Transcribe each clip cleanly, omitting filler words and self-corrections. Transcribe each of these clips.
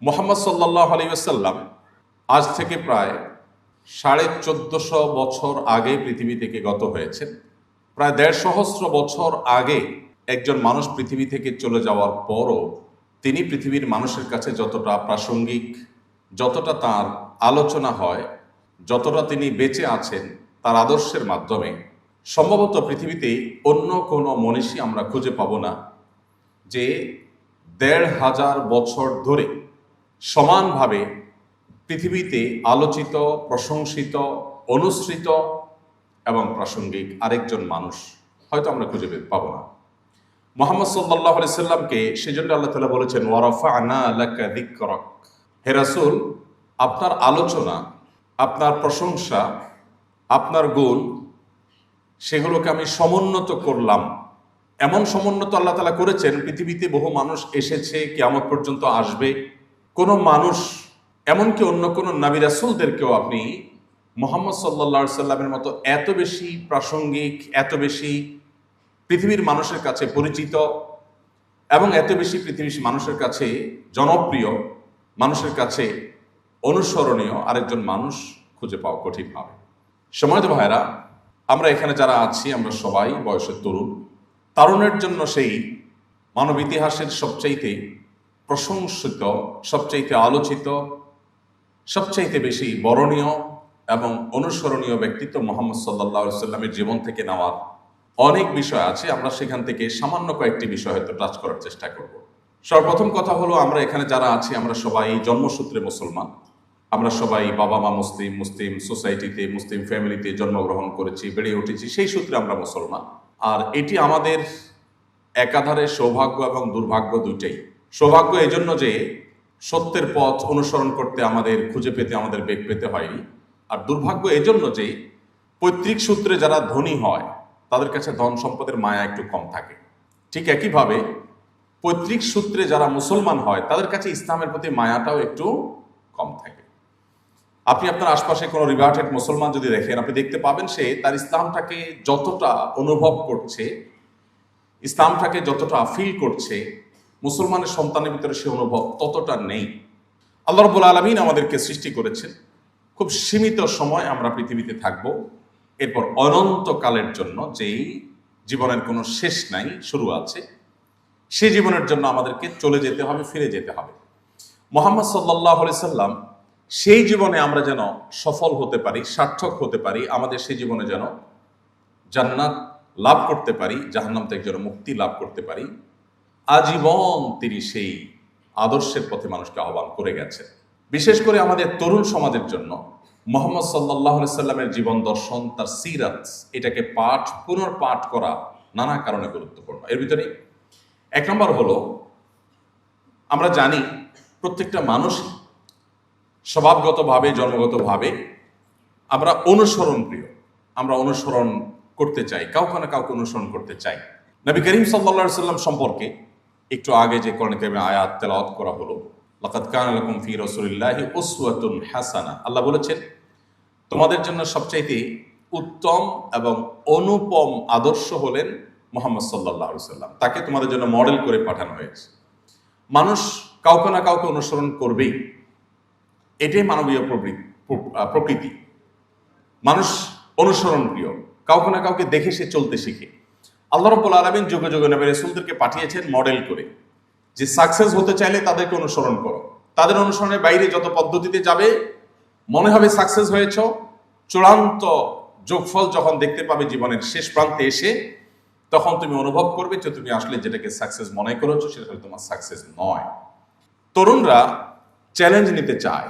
মুহাম্মদ সাল্লাল্লাহু আলাইহি ওয়াসাল্লাম আজ থেকে প্রায় 1450 বছর আগে পৃথিবী থেকে গত হয়েছেন। প্রায় 1.5 সহস্র বছর আগে একজন মানুষ পৃথিবী থেকে চলে যাওয়ার পরও তিনি পৃথিবীর মানুষের কাছে যতটা প্রাসঙ্গিক, যতটা তার আলোচনা হয়, যতটা তিনি বেঁচে আছেন তার আদর্শের মাধ্যমে, সম্ভবত পৃথিবীতে অন্য কোনো মনীষী আমরা খুঁজে পাব না যে 1500 বছর ধরে সমানভাবে পৃথিবীতে আলোচিত, প্রশংসিত, অনুসৃত এবং প্রাসঙ্গিক আরেকজন মানুষ হয়তো আমরা খুঁজে পাবো না। মুহাম্মদ সাল্লাল্লাহু আলাইহি সাল্লামকে সেজন্য আল্লাহ তাআলা বলেছেন, ওয়া রাফা'না লাকা যিকরাক। হে রাসূল, আপনার আলোচনা, আপনার প্রশংসা, আপনার গুণ, সেগুলোকে আমি সমুন্নত করলাম। এমন সমুন্নত আল্লাহ তাআলা করেছেন, পৃথিবীতে বহু মানুষ এসেছে, কিয়ামত পর্যন্ত আসবে, কোনো মানুষ, এমনকি অন্য কোনো নবী রাসূলদেরকেও আপনি মুহাম্মদ সাল্লাল্লাহু আলাইহি সাল্লামের মতো এত বেশি প্রাসঙ্গিক, এত বেশি পৃথিবীর মানুষের কাছে পরিচিত এবং এত বেশি পৃথিবীর মানুষের কাছে জনপ্রিয়, মানুষের কাছে অনুসরণীয় আরেকজন মানুষ খুঁজে পাওয়া কঠিন হবে। সময়ত ভাইরা, আমরা এখানে যারা আছি আমরা সবাই বয়সের তরুণ। তারুণের জন্য সেই মানব ইতিহাসের সবচাইতে প্রশংসিত, সবচাইতে আলোচিত, সবচাইতে বেশি বরণীয় এবং অনুসরণীয় ব্যক্তিত্ব মুহাম্মদ সাল্লাল্লাহু আলাইহি সাল্লামের জীবন থেকে নেওয়ার অনেক বিষয় আছে। আমরা সেখান থেকে সামান্য কয়েকটি বিষয় হয়তো টাচ করার চেষ্টা করব। সর্বপ্রথম কথা হলো, আমরা এখানে যারা আছি আমরা সবাই জন্মসূত্রে মুসলমান। আমরা সবাই বাবা মা মুসলিম, মুসলিম সোসাইটিতে, মুসলিম ফ্যামিলিতে জন্মগ্রহণ করেছি, বেড়ে উঠেছি, সেই সূত্রে আমরা মুসলমান। আর এটি আমাদের একাধারে সৌভাগ্য এবং দুর্ভাগ্য দুইটাই। সৌভাগ্য এই জন্য যে সত্যের পথ অনুসরণ করতে আমাদের, খুঁজে পেতে আমাদের বেগ পেতে হয়নি। আর দুর্ভাগ্য এই জন্য যে পৈতৃক সূত্রে যারা ধনী হয় তাদের কাছে ধন সম্পদের মায়া একটু কম থাকে। ঠিক একইভাবে পৈতৃক সূত্রে যারা মুসলমান হয় তাদের কাছে ইসলামের প্রতি মায়াটাও একটু কম থাকে। আপনি আপনার আশপাশে কোনো রিভার্টেড মুসলমান যদি দেখেন, আপনি দেখতে পাবেন সে তার ইসলামটাকে যতটা অনুভব করছে, ইসলামটাকে যতটা ফিল করছে, মুসলমানের সন্তানের ভিতরে সে অনুভব ততটা নেই। আল্লাহ রাব্বুল আলামিন আমাদেরকে সৃষ্টি করেছেন, খুব সীমিত সময় আমরা পৃথিবীতে থাকব, এরপর অনন্তকালের জন্য, যেই জীবনের কোনো শেষ নাই, শুরু আছে, সেই জীবনের জন্য আমাদেরকে চলে যেতে হবে, ফিরে যেতে হবে। মুহাম্মদ সাল্লাল্লাহু আলাইহি সাল্লাম সেই জীবনে আমরা যেন সফল হতে পারি, সার্থক হতে পারি, আমাদের সেই জীবনে যেন জান্নাত লাভ করতে পারি, জাহান্নাম থেকে যেন মুক্তি লাভ করতে পারি, আজীবন তিনি সেই আদর্শের পথে মানুষকে আহ্বান করে গেছেন। বিশেষ করে আমাদের তরুণ সমাজের জন্য মুহাম্মদ সাল্লাল্লাহু আলাইহি সাল্লামের জীবন দর্শন, তার সিরাত, এটাকে পুনর্পাঠ করা নানা কারণে গুরুত্বপূর্ণ। এর ভিতরে এক নম্বর হলো, আমরা জানি প্রত্যেকটা মানুষ স্বভাবগতভাবে, জন্মগতভাবে আমরা অনুসরণ প্রিয়, আমরা অনুসরণ করতে চাই, কাউকে না কাউকে অনুসরণ করতে চাই। নবী করিম সাল্লাল্লাহু আলাইহি সাল্লাম সম্পর্কে একটু আগে যে কোরআন কারীমে আয়াত তেলাওয়াত করা হলো, লাকাদ কানা লাকুম ফি রাসূলিল্লাহি উসওয়াতুন হাসানা, আল্লাহ বলেছেন তোমাদের জন্য সবচাইতে উত্তম এবং অনুপম আদর্শ হলেন মুহাম্মদ সাল্লাল্লাহু আলাইহি সাল্লাম। তাকে তোমাদের জন্য মডেল করে পাঠানো হয়েছে। মানুষ কাউকে না কাউকে অনুসরণ করবেই, এটাই মানবীয় প্রকৃতি। মানুষ অনুসরণ প্রিয়, কাউকে না কাউকে দেখে সে চলতে শিখে। আল্লাহ রাব্বুল আলামিন যুগে যুগে নবী রাসূলদেরকে পাঠিয়েছেন মডেল করে, যে সাকসেস হতে চাইলে তাদেরকে অনুসরণ করো। তাদের অনুসরণের বাইরে যত পদ্ধতিতে যাবে, মনে হবে সাকসেস হয়েছ, চূড়ান্ত যোগফল যখন দেখতে পাবে জীবনের শেষ প্রান্তে এসে, তখন তুমি অনুভব করবে যে তুমি আসলে যেটাকে সাকসেস মনে করেছো সেটা হয়তো তোমার সাকসেস নয়। তরুণরা চ্যালেঞ্জ নিতে চায়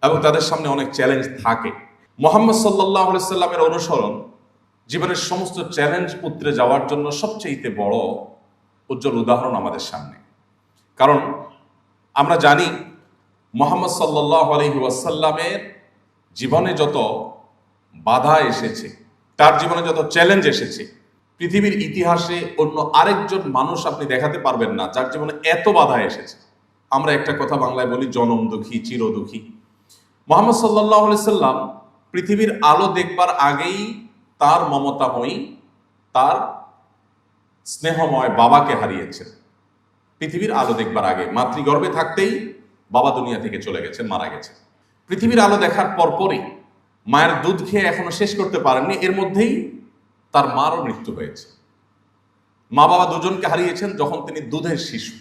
এবং তাদের সামনে অনেক চ্যালেঞ্জ থাকে। মুহাম্মদ সাল্লাল্লাহু আলাইহি সাল্লামের অনুসরণ জীবনের সমস্ত চ্যালেঞ্জ উতরে যাওয়ার জন্য সবচেয়ে বড় উজ্জ্বল উদাহরণ আমাদের সামনে। কারণ আমরা জানি মুহাম্মদ সাল্লাল্লাহু আলাইহি ওয়াসাল্লামের জীবনে যত বাধা এসেছে, তার জীবনে যত চ্যালেঞ্জ এসেছে, পৃথিবীর ইতিহাসে অন্য আরেকজন মানুষ আপনি দেখাতে পারবেন না যার জীবনে এত বাধা এসেছে। আমরা একটা কথা বাংলায় বলি, জনম দুঃখী চির দুঃখী। মুহাম্মদ সাল্লাল্লাহু আলাইহি সাল্লাম পৃথিবীর আলো দেখবার আগেই তার মমতাময়ী, তার স্নেহময় বাবাকে হারিয়েছেন। পৃথিবীর আলো দেখবার আগে, মাতৃগর্ভে থাকতেই বাবা দুনিয়া থেকে চলে গেছেন, মারা গেছেন। পৃথিবীর আলো দেখার পরপরই মায়ের দুধ খেয়ে এখনো শেষ করতে পারেননি, এর মধ্যেই তার মারও মৃত্যু হয়েছে। মা বাবা দুজনকে হারিয়েছেন যখন তিনি দুধের শিশু।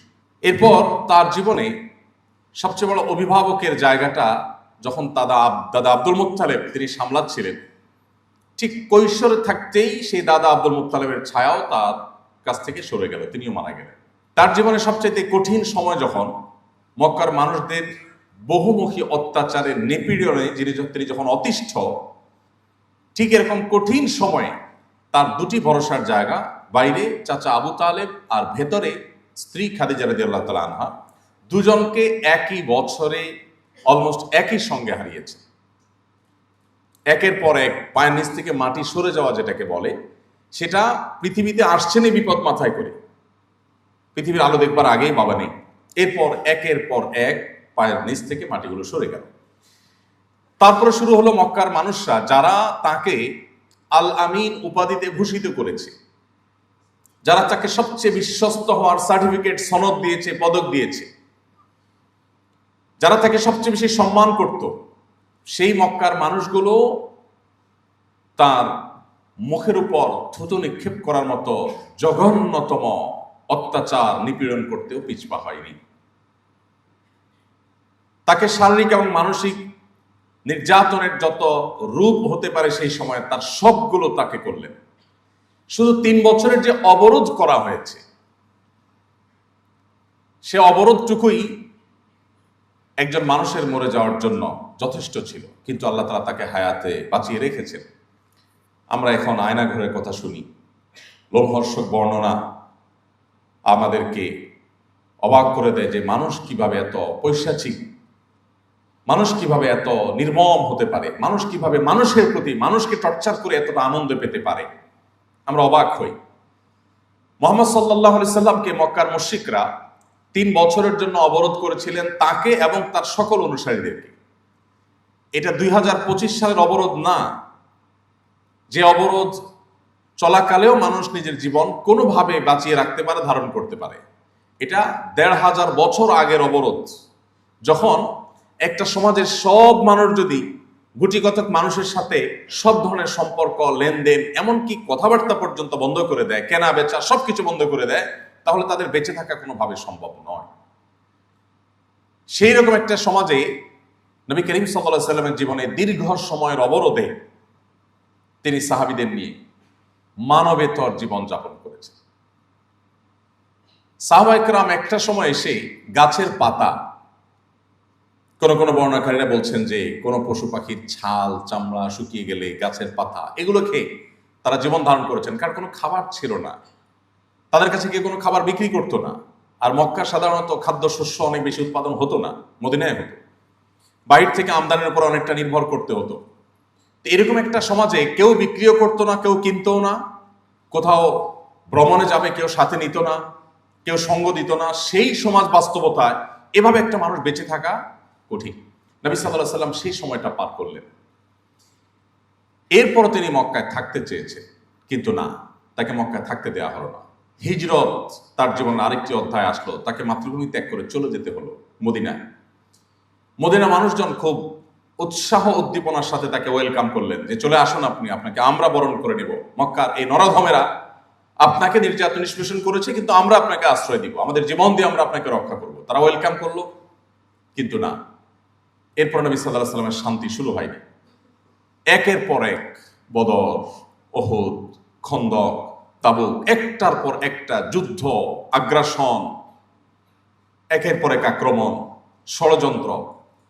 এরপর তার জীবনে সবচেয়ে বড় অভিভাবকের জায়গাটা যখন দাদা আব্দুল মুত্তালিব তিনি সামলাচ্ছিলেন, ঠিক কৈশোরে থাকতেই সেই দাদা আব্দুল মুত্তালিবের ছায়াও তার কাছ থেকে সরে গেল, তিনিও মারা গেলেন। তার জীবনে সবচেয়ে কঠিন সময় যখন মক্কার মানুষদের বহুমুখী অত্যাচারের নিপীড়নে তিনি যখন অতিষ্ঠ, ঠিক এরকম কঠিন সময়ে তার দুটি ভরসার জায়গা, বাইরে চাচা আবু তালেব আর ভেতরে স্ত্রী খাদিজা রাদিয়াল্লাহু তাআলা আনহা, দুজনকে একই বছরে অলমোস্ট একই সঙ্গে হারিয়েছে। একের পর এক পায়ের নিচ থেকে মাটি সরে যাওয়া যেটাকে বলে, সেটা পৃথিবীতে আসছেন এই বিপদ মাথায় করে। পৃথিবীর আলো দেখবার আগেই বাবা নেই, এরপর একের পর এক পায়ের নিচ থেকে মাটিগুলো সরে গেল। তারপরে শুরু হলো মক্কার মানুষরা, যারা তাকে আল আমিন উপাধিতে ভূষিত করেছে, যারা তাকে সবচেয়ে বিশ্বস্ত হওয়ার সার্টিফিকেট সনদ দিয়েছে, পদক দিয়েছে, যারা তাকে সবচেয়ে বেশি সম্মান করত, সেই মক্কার মানুষগুলো তার মুখের উপর থুতু নিক্ষেপ করার মতো জঘন্যতম অত্যাচার নিপীড়ন করতেও পিছপা হয়নি। তাকে শারীরিক এবং মানসিক নির্যাতনের যত রূপ হতে পারে সেই সময় তার সবগুলো তাকে করলেন। শুধু 3 বছরের যে অবরোধ করা হয়েছে, সে অবরোধটুকুই একজন মানুষের মরে যাওয়ার জন্য যথেষ্ট ছিল, কিন্তু আল্লাহ তাআলা তাকে হায়াতে বাঁচিয়ে রেখেছেন। আমরা এখন আয়না ঘরের কথা শুনি, লোমহর্ষক বর্ণনা আমাদেরকে অবাক করে দেয় যে মানুষ কিভাবে এত পৈশাচিক, মানুষ কিভাবে এত নির্মম হতে পারে, মানুষ কিভাবে মানুষের প্রতি, মানুষকে টর্চার করে এতটা আনন্দ পেতে পারে। আমরা অবাক হই। মুহাম্মদ সাল্লাল্লাহু আলাইহি সাল্লামকে মক্কার মুশরিকরা 3 বছরের জন্য অবরোধ করেছিলেন, তাকে এবং তার সকল অনুসারীদেরকে। এটা 2025 সালের অবরোধ না, যে অবরোধ চলাকালেও মানুষ নিজের জীবন কোনোভাবে বাঁচিয়ে রাখতে পারে, ধারণ করতে পারে। এটা 1500 বছর আগের অবরোধ, যখন একটা সমাজের সব মানুষ যদি গুটিকতক মানুষের সাথে সব ধরনের সম্পর্ক, লেনদেন, এমনকি কথাবার্তা পর্যন্ত বন্ধ করে দেয়, কেনা বেচা সবকিছু বন্ধ করে দেয়, তাহলে তাদের বেঁচে থাকা কোনোভাবে সম্ভব নয়। সেই রকম একটা সমাজে নবী করিম সাল্লাল্লাহু আলাইহি সাল্লামের জীবনে দীর্ঘ সময়ের অবরোধে তিনি সাহাবীদের নিয়ে মানবেতর জীবন যাপন করেছেন। সাহাবায়ে কেরাম একটা সময় এসে গাছের পাতা, কোন কোন বর্ণনাকারীরা বলছেন যে কোন পশু পাখির ছাল চামড়া শুকিয়ে গেলে গাছের পাতা, এগুলো খেয়ে তারা জীবন ধারণ করেছেন, কারণ কোনো খাবার ছিল না, তাদের কাছে কেউ কোনো খাবার বিক্রি করতো না। আর মক্কা সাধারণত খাদ্যশস্য অনেক বেশি উৎপাদন হতো না, মদিনায় হতো, বাইরে থেকে আমদানির উপর অনেকটা নির্ভর করতে হতো। তো এরকম একটা সমাজে কেউ বিক্রিও করতো না, কেউ কিনতো না, কোথাও ভ্রমণে যাবে কেউ সাথে নিত না, কেউ সঙ্গ দিত না। সেই সমাজ বাস্তবতায় এভাবে একটা মানুষ বেঁচে থাকা কঠিন। নবী সাল্লাল্লাহু আলাইহি সাল্লাম সেই সময়টা পার করলেন। এরপর তিনি মক্কায় থাকতে চেয়েছেন, কিন্তু না, তাকে মক্কায় থাকতে দেওয়া হলো না। হিজরত তার জীবনে আরেকটি অধ্যায় আসলো, তাকে মাতৃভূমি ত্যাগ করে চলে যেতে হলো মদিনায়। মদিনা মানুষজন খুব উৎসাহ উদ্দীপনার সাথে তাকে ওয়েলকাম করলেন, যে চলে আসুন আপনি, আপনাকে আমরা বরণ করে নেব। মক্কার এই নরধমেরা আপনাকে নির্যাতন নিষ্পেষণ করেছে, কিন্তু আমরা আপনাকে আশ্রয় দিব, আমাদের জীবন দিয়ে আমরা আপনাকে রক্ষা করব। তারা ওয়েলকাম করলো, কিন্তু না, এরপর নবী সাল্লাল্লাহু আলাইহি সাল্লামের শান্তি শুরু হয়নি। একের পর এক বদর, উহুদ, খন্দক, তাবুক, একটার পর একটা যুদ্ধ, আগ্রাসন, একের পর এক আক্রমণ, ষড়যন্ত্র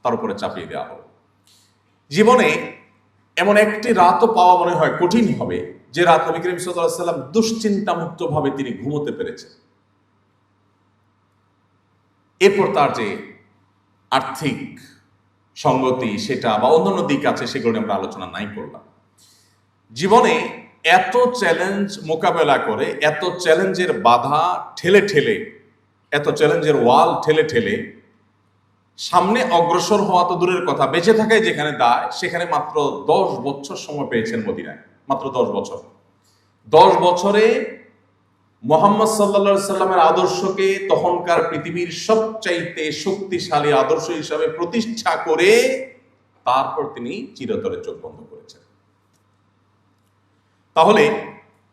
তার উপরে চাপিয়ে দেওয়া হলো। জীবনে এমন একটি রাতও পাওয়া মনে হয় কঠিন হবে, যে রাত নবী করিম সাল্লাল্লাহু আলাইহি সাল্লাম দুশ্চিন্তা মুক্ত ভাবে তিনি ঘুমোতে পেরেছেন। এরপর তার যে আর্থিক সঙ্গতি সেটা বা অন্যান্য দিক আছে, সেগুলো আমরা আলোচনা নাই করলাম। জীবনে এত চ্যালেঞ্জ মোকাবেলা করে, এত চ্যালেঞ্জের বাধা ঠেলে ঠেলে, এত চ্যালেঞ্জের ওয়াল ঠেলে ঠেলে সামনে অগ্রসর হওয়া তো দূরের কথা, বেঁচে থাকায় যেখানে দায়, সেখানে মাত্র 10 বছর সময় পেয়েছেন মদিনায়, মাত্র 10 বছর। 10 বছরে মুহাম্মদ সাল্লাল্লাহু আলাইহি সাল্লামের আদর্শকে তখনকার পৃথিবীর সবচাইতে শক্তিশালী আদর্শ হিসাবে প্রতিষ্ঠা করে তারপর তিনি চিরতরে চোখ বন্ধ করেছেন। তাহলে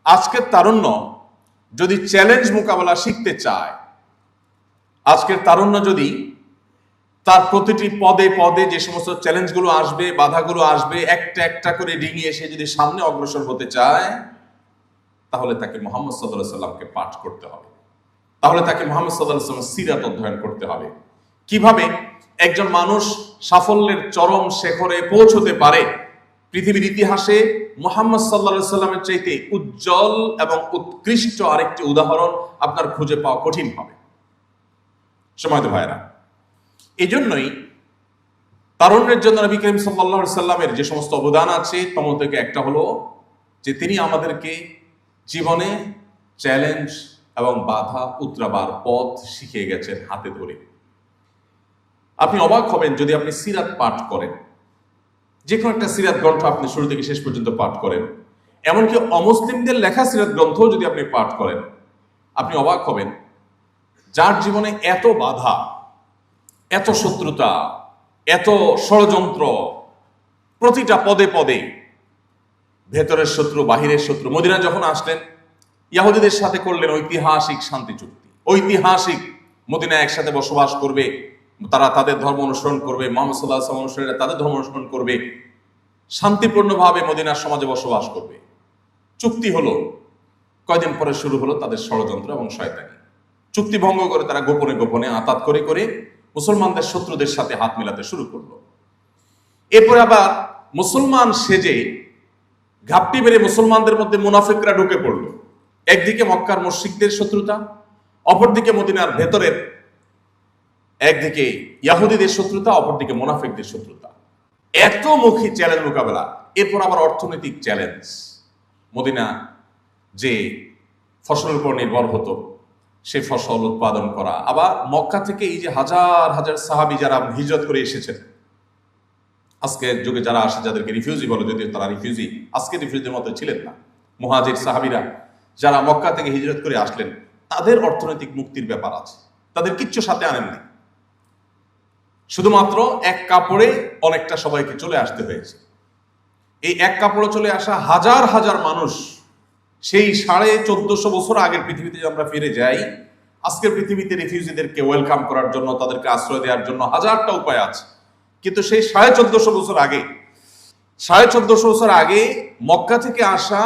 আজকের তারুণ্য যদি চ্যালেঞ্জ মোকাবেলা শিখতে চায়, আজকের তারুণ্য যদি তার প্রতিটি পদে পদে যে সমস্ত চ্যালেঞ্জগুলো আসবে, বাধাগুলো আসবে, একটা একটা করে ডিঙিয়ে সে যদি সামনে অগ্রসর হতে চায়, তাহলে তাকে মুহাম্মদ সাল্লাল্লাহু আলাইহি সাল্লামকে পাঠ করতে হবে। তাহলে তাকে মুহাম্মদ সাল্লাল্লাহু আলাইহি সাল্লামের সিরাত অধ্যয়ন করতে হবে। কিভাবে একজন মানুষ সাফল্যের চরম শিখরে পৌঁছতে পারে, পৃথিবীর ইতিহাসে মুহাম্মদ সাল্লাল্লাহু আলাইহি সাল্লামের চাইতে উজ্জ্বল এবং উৎকৃষ্ট আরেকটি উদাহরণ আপনার খুঁজে পাওয়া কঠিন হবে। সময়ত ভাইরা, এই জন্যই তারুণ্যের জন্য নবী করিম সাল্লাল্লাহু আলাইহি সাল্লামের যে সমস্ত অবদান আছে তার মধ্যে একটা হলো যে তিনি আমাদেরকে জীবনে চ্যালেঞ্জ এবং বাধা উতরাবার পথ শিখিয়ে গেছেন হাতে ধরে। আপনি অবাক হবেন যদি আপনি সিরাত পাঠ করেন, যে কোনো একটা সিরাত গ্রন্থ আপনি শুরু থেকে শেষ পর্যন্ত পাঠ করেন, এমনকি অমুসলিমদের লেখা সিরাত গ্রন্থ যদি আপনি পাঠ করেন, আপনি অবাক হবেন যার জীবনে এত বাধা, এত শত্রুতা, এত ষড়যন্ত্র, প্রতিটা পদে পদে ভেতরের শত্রু বাহিরের শত্রু। মদিনা যখন আসলেন, ইহুদিদের সাথে করলেন ঐতিহাসিক শান্তি চুক্তি। ঐতিহাসিক মদিনায় একসাথে বসবাস করবে, তারা তাদের ধর্ম অনুসরণ করবে, মুহাম্মদ সাল্লাল্লাহু আলাইহি ওয়াসাল্লাম অনুসারীরা তাদের ধর্ম অনুসরণ করবে, শান্তিপূর্ণভাবে মদিনার সমাজে বসবাস করবে। চুক্তি হলো, কয়দিন পরে শুরু হলো তাদের ষড়যন্ত্র এবং শয়তানি। চুক্তি ভঙ্গ করে তারা গোপনে গোপনে আতাত করে করে মুসলমানদের শত্রুদের সাথে হাত মিলাতে শুরু করলো। এরপরে আবার মুসলমান সেজে ঘাপটি বেড়ে মুসলমানদের মধ্যে মুনাফিকরা ঢুকে পড়লো। একদিকে মক্কার মুশরিকদের শত্রুতা, অপরদিকে মদিনার ভেতরের, একদিকে ইহুদিদের শত্রুতা, অপরদিকে মুনাফিকদের শত্রুতা। এত মুখী চ্যালেঞ্জ মোকাবেলা। এরপর আবার অর্থনৈতিক চ্যালেঞ্জ। মদিনা যে ফসলের উপর নির্ভর হতো, সেই ফসল উৎপাদন করা। আবার মক্কা থেকে এই যে হাজার হাজার সাহাবী যারা হিজরত করে এসেছেন, আজকের যুগে যারা আসে যাদেরকে রিফিউজি বলে, যদিও তারা রিফিউজি আজকের রিফিউজির মতো ছিলেন না, মুহাজির সাহাবীরা যারা মক্কা থেকে হিজরত করে আসলেন, তাদের অর্থনৈতিক মুক্তির ব্যাপার আছে। তাদের কিচ্ছু সাথে আনেন নাই, শুধুমাত্র এক কাপড়ে অনেকটা সবাইকে চলে আসতে হয়েছে। এই এক কাপড়ে চলে আসা হাজার হাজার মানুষ, সেই 1450 বছর আগের পৃথিবীতে আমরা ফিরে যাই, আজকের পৃথিবীতে রিফিউজিদেরকে ওয়েলকাম করার জন্য, তাদেরকে আশ্রয় দেওয়ার জন্য হাজারটা উপায় আছে। কিন্তু সেই 1450 বছর আগে, 1450 বছর আগে মক্কা থেকে আসা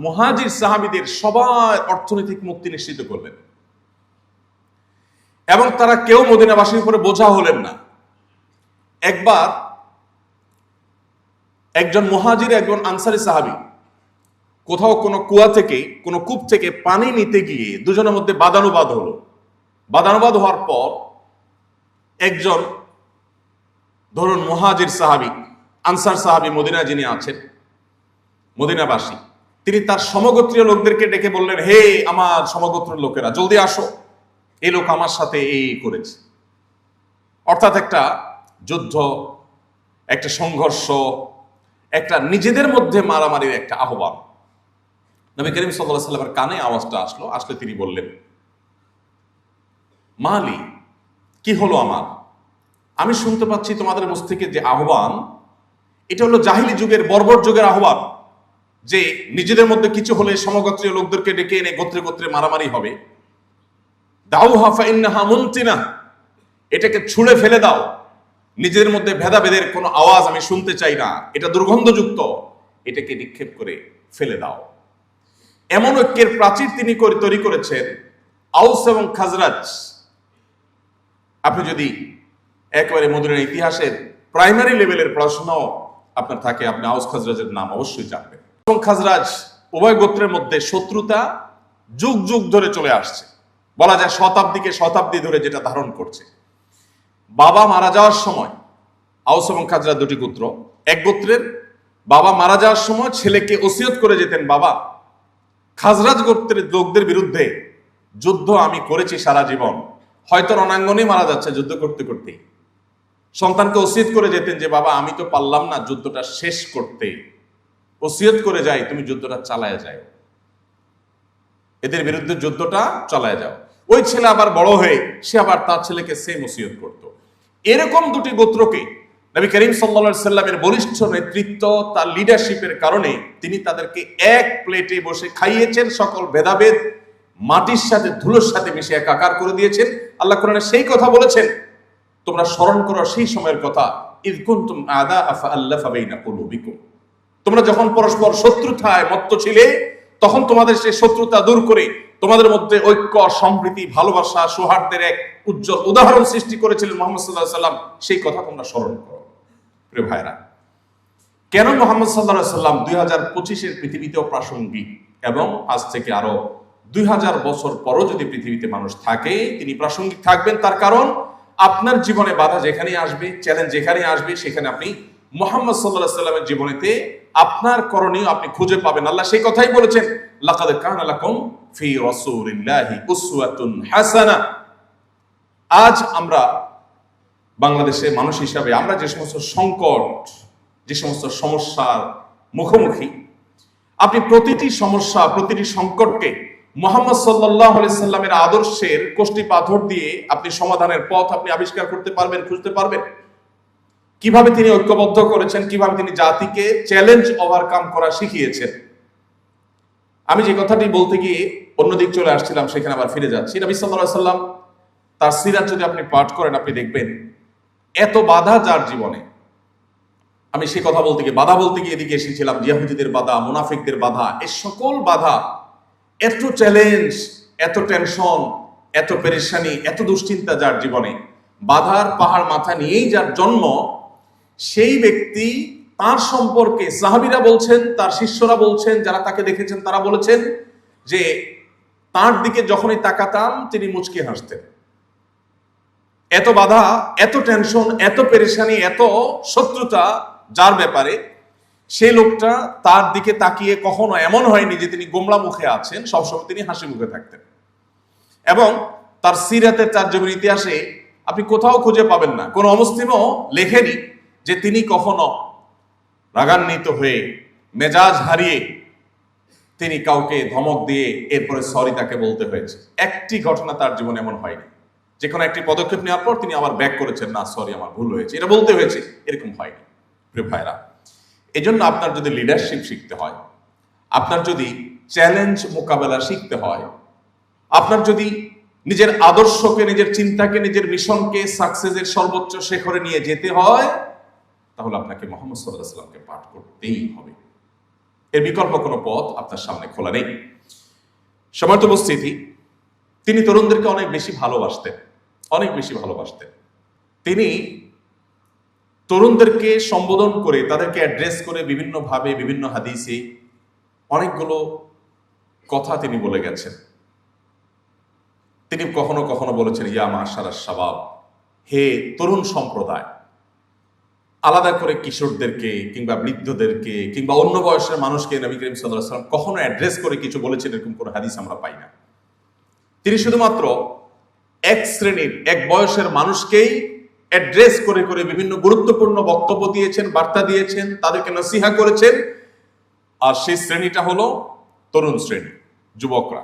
মুহাজির সাহাবীদের সবার অর্থনৈতিক মুক্তি নিশ্চিত করলেন, এবং তারা কেউ মদিনাবাসীর উপরে বোঝা হলেন না। একবার একজন মুহাজির, একজন আনসারী সাহাবী কোথাও কোনো কুয়া থেকে, কোনো কূপ থেকে পানি নিতে গিয়ে দুজনের মধ্যে বাদানুবাদ হলো। বাদানুবাদ হওয়ার পর একজন, ধরুন মুহাজির সাহাবী, আনসার সাহাবী মদিনা যিনি আছেন, মদিনাবাসী, তিনি তার সমগোত্রীয় লোকদেরকে ডেকে বললেন, হে আমার সমগোত্রের লোকেরা, জলদি আসো, এই লোক আমার সাথে এই করেছে। অর্থাৎ একটা যুদ্ধ, একটা সংঘর্ষ, একটা নিজেদের মধ্যে মারামারির একটা আহ্বান। নবী করিম সাল্লাল্লাহু আলাইহি ওয়াসাল্লামের কানে আওয়াজটা আসলে তিনি বললেন, মালি, কি হলো আমার? আমি শুনতে পাচ্ছি তোমাদের মুখ থেকে যে আহ্বান, এটা হলো জাহিলি যুগের, বর্বর যুগের আহ্বান, যে নিজেদের মধ্যে কিছু হলে সমগোত্রীয় লোকদেরকে ডেকে এনে গোত্রে গোত্রে মারামারি হবে। দাউহা ফাইন্নাহা মুনতিনা, এটাকে ছুঁড়ে ফেলে দাও, নিজেদের মধ্যে ভেদাভেদের কোনো আওয়াজ আমি শুনতে চাই না, এটা দুর্গন্ধযুক্ত, এটাকে নিক্ষেপ করে ফেলে দাও। এমন ঐক্যের প্রাচীর তিনি তৈরি করেছেন। আউস এবং খাজরাজ, আপনি যদি একেবারে মদিনার ইতিহাসের প্রাইমারি লেভেলের পড়াশোনাও আপনার থাকে, আপনি আউস খাজরাজের নাম অবশ্যই জানবেন। এবং খাজরাজ উভয় গোত্রের মধ্যে শত্রুতা যুগ যুগ ধরে চলে আসছে, বলা যায় শতাব্দী ধরে যেটা ধারণ করছে। বাবা মারা যাওয়ার সময়, আউস এবং খাজরাজ দুটি গোত্র, এক গোত্রের বাবা মারা যাওয়ার সময় ছেলেকে ওসিয়ত করে যেতেন, বাবা, খাজরাজ গোত্রের লোকদের বিরুদ্ধে যুদ্ধ আমি করেছি সারা জীবন, হয়তো রণাঙ্গনে মারা যাচ্ছে যুদ্ধ করতে করতেই। সন্তানকে ওসিয়ত করে যেতেন যে বাবা, আমি তো পারলাম না যুদ্ধটা শেষ করতে, ওসিয়ত করে যাই তুমি যুদ্ধটা চালায় যাও। এদের বিরুদ্ধে যুদ্ধটা চালায় যাও। ওই ছেলে আবার বড় হয়ে সে আবার তার ছেলেকে সেম ওসিয়ত করত। এরকম দুটি গোত্রকে নবী করিম সাল্লাল্লাহু আলাইহি সাল্লামের বলিষ্ঠ নেতৃত্ব, তার লিডারশিপের কারণে তিনি তাদেরকে এক প্লেটে বসে খাইয়েছেন, সকল ভেদাভেদ মাটির সাথে ধুলোর সাথে মিশে একাকার করে দিয়েছেন। আল্লাহ কোরআনে সেই কথা বলেছেন, তোমরা স্মরণ করো সেই সময়ের কথা, ইয কুনতুম আ'দা ফাআল্লাফা বাইনা কুলুবিকুম, তোমরা যখন পরস্পর শত্রুতায় মত্ত ছিলে, তখন তোমাদের সেই শত্রুতা দূর করে তোমাদের মধ্যে ঐক্য, সম্প্রীতি, ভালোবাসা, সৌহার্দ্যের এক উজ্জ্বল উদাহরণ সৃষ্টি করেছিলেন মুহাম্মদ সাল্লাল্লাহু আলাইহি সাল্লাম। সেই কথা তোমরা স্মরণ করো। প্রিয় ভাইরা, কেন মুহাম্মদ সাল্লাল্লাহু আলাইহি সাল্লাম 2025-এর পৃথিবীতেও প্রাসঙ্গিক, এবং আজ থেকে আরো 2000 বছর পরও যদি পৃথিবীতে মানুষ থাকে তিনি প্রাসঙ্গিক থাকবেন? তার কারণ আপনার জীবনে বাধা যেখানেই আসবে, চ্যালেঞ্জ যেখানেই আসবে, সেখানে আপনি মুহাম্মদ সাল্লাল্লাহু আলাইহি সাল্লামের জীবনেতে আপনার করণীয় আপনি খুঁজে পাবেন। আল্লাহ সেই কথাই বলেছেন, লাকাদ কানা লাকুম ফি রাসূলিল্লাহি উসওয়াতুন হাসানা। আজ আমরা বাংলাদেশের মানুষ হিসাবে আমরা যে সমস্ত সংকট, যে সমস্ত সমস্যার মুখোমুখি, আপনি প্রতিটি সমস্যা, প্রতিটি সংকটকে মুহাম্মদ সাল্লাল্লাহু আলাইহি সাল্লামের আদর্শের কষ্টি পাথর দিয়ে আপনি সমাধানের পথ আপনি আবিষ্কার করতে পারবেন, খুঁজতে পারবেন। কিভাবে তিনি ঐক্যবদ্ধ করেছেন, কিভাবে তিনি জাতিকে চ্যালেঞ্জ ওভারকাম করা শিখিয়েছেন। আমি যে কথাটি বলতে গিয়ে অন্যদিক চলে আসছিলাম, সেখানে আবার ফিরে যাচ্ছি। নবী সাল্লাল্লাহু আলাইহি সাল্লাম তার সিরাত যদি আপনি পাঠ করেন, আপনি দেখবেন এত বাধা যার জীবনে। আমি সে কথা বলতে গিয়ে, বাধা বলতে গিয়ে এদিকে এসেছিলাম, ইহুদিদের বাধা, মুনাফিকদের বাধা, এই সকল বাধা, এত চ্যালেঞ্জ, এত টেনশন, এত পেরেশানি, এত দুশ্চিন্তা যার জীবনে, বাধার পাহাড় মাথা নিয়েই যার জন্ম, সেই ব্যক্তি, তার সম্পর্কে সাহাবীরা বলছেন, তার শিষ্যরা বলছেন, যারা তাকে দেখেছেন তারা বলেছেন যে তার দিকে যখনই তাকাতাম তিনি মুচকি হাসতেন। এত বাধা, এত টেনশন, এত পেরেশানি, এত শত্রুতা যার ব্যাপারে, সেই লোকটা তার দিকে তাকিয়ে কখনো এমন হয়নি যে তিনি গোমড়া মুখে আছেন, সবসময় তিনি হাসি মুখে থাকতেন। এবং তার সিরাতের তারজমের ইতিহাসে আপনি কোথাও খুঁজে পাবেন না, কোন অমুসলিমও লেখেনি যে তিনি কখনো রাগান্বিত হয়ে, মেজাজ হারিয়ে তিনি কাউকে ধমক দিয়ে এরপরে সরি তাকে বলতে হয়েছে। একটি ঘটনা তার জীবনে এমন হয়নি। যে কোনো একটি পদক্ষেপ নেওয়ার পর তিনি আবার ব্যাক করেছেন, না সরি আমার ভুল হয়েছে, এটা বলতে হয়েছে, এরকম হয়নি। প্রিয় ভাইরা, এই জন্য আপনার যদি লিডারশিপ শিখতে হয়, আপনার যদি চ্যালেঞ্জ মোকাবেলা শিখতে হয়, আপনার যদি নিজের আদর্শকে, নিজের চিন্তাকে, নিজের মিশনকে সাকসেসের সর্বোচ্চ শিখরে নিয়ে যেতে হয়, তাহলে আপনাকে মুহাম্মদ সাল্লাল্লাহু আলাইহি সাল্লামকে পাঠ করতেই হবে। এর বিকল্প কোনো পথ আপনার সামনে খোলা নেই। সম্মানিত উপস্থিতি, তিনি তরুণদেরকে অনেক বেশি ভালোবাসতেন, অনেক বেশি ভালোবাসতেন। তিনি তরুণদেরকে সম্বোধন করে, তাদেরকে অ্যাড্রেস করে বিভিন্নভাবে, বিভিন্ন হাদিসে অনেকগুলো কথা তিনি বলে গেছেন। তিনি কখনো কখনো বলেছেন, ইয়া মাশারাশ শাবাব, হে তরুণ সম্প্রদায়। আলাদা করে কিশোরদেরকে কিংবা বৃদ্ধদেরকে কিংবা অন্য বয়সের মানুষকে নবী করিম সাল্লাল্লাহু আলাইহি ওয়াসাল্লাম কখনো অ্যাড্রেস করে কিছু বলেছেন এরকম কোনো হাদিস আমরা পাই না। তিনি শুধুমাত্র এক শ্রেণীর, এক বয়সের মানুষকেই অ্যাড্রেস করে করে বিভিন্ন গুরুত্বপূর্ণ বক্তব্য দিয়েছেন, বার্তা দিয়েছেন, তাদেরকে নসিহা করেছেন। আর সেই শ্রেণীটা হলো তরুণ শ্রেণী, যুবকরা,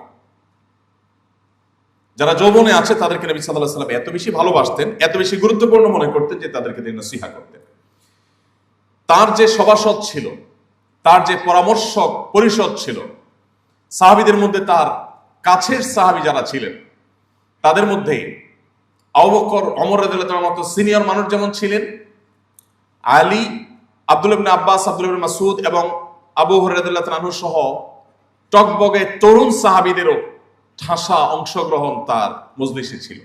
যারা যৌবনে আছে, তাদেরকে নবী সাল্লাল্লাহু আলাইহি ওয়াসাল্লাম এত বেশি ভালোবাসতেন, এত বেশি গুরুত্বপূর্ণ মনে করতেন যে তাদেরকে তিনি নসিহা করতেন। তার যে সভাসদ ছিল, তার যে পরামর্শক পরিষদ ছিল, সাহাবীদের মধ্যে তার কাছের সাহাবী যারা ছিলেন, তাদের মধ্যে আবু বকর, ওমর রাদিয়াল্লাহু তাআলার মতো সিনিয়র মানুষ যেমন ছিলেন, আলী, আব্দুল্লাহ ইবনে আব্বাস, আব্দুল্লাহ ইবনে মাসউদ এবং আবু হুরায়রা রাদিয়াল্লাহু তাআলা সহ টকবগে তরুণ সাহাবীদেরও ঠাসা অংশগ্রহণ তার মজলিসে ছিল।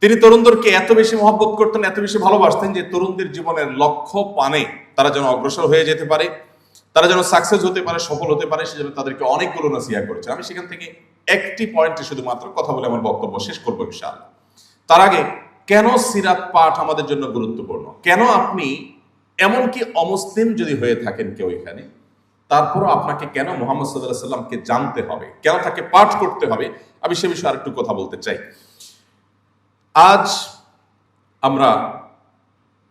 তিনি তরুণদেরকে এত বেশি মহব্বত করতেন, এত বেশি ভালোবাসতেন যে তরুণদের জীবনের লক্ষ্য পানে তারা যেন অগ্রসর হয়ে যেতে পারে, তারা যেন সাকসেস হতে পারে, সফল হতে পারে, সেজন্য তাদেরকে অনেকগুলো নসিহা করেছেন। আমি সেখান থেকে একটি পয়েন্টে শুধুমাত্র কথা বলে আমার বক্তব্য শেষ করবো ইনশাআল্লাহ। তার আগে, কেন সিরাত পাঠ আমাদের জন্য গুরুত্বপূর্ণ, কেন আপনি এমনকি অমুসলিম যদি হয়ে থাকেন কেউ এখানে, তারপরও আপনাকে কেন মুহাম্মদ সাল্লাল্লাহু আলাইহি সাল্লামকে জানতে হবে, কেন তাকে পাঠ করতে হবে, আমি সে বিষয়ে আরেকটু কথা বলতে চাই। আজ আমরা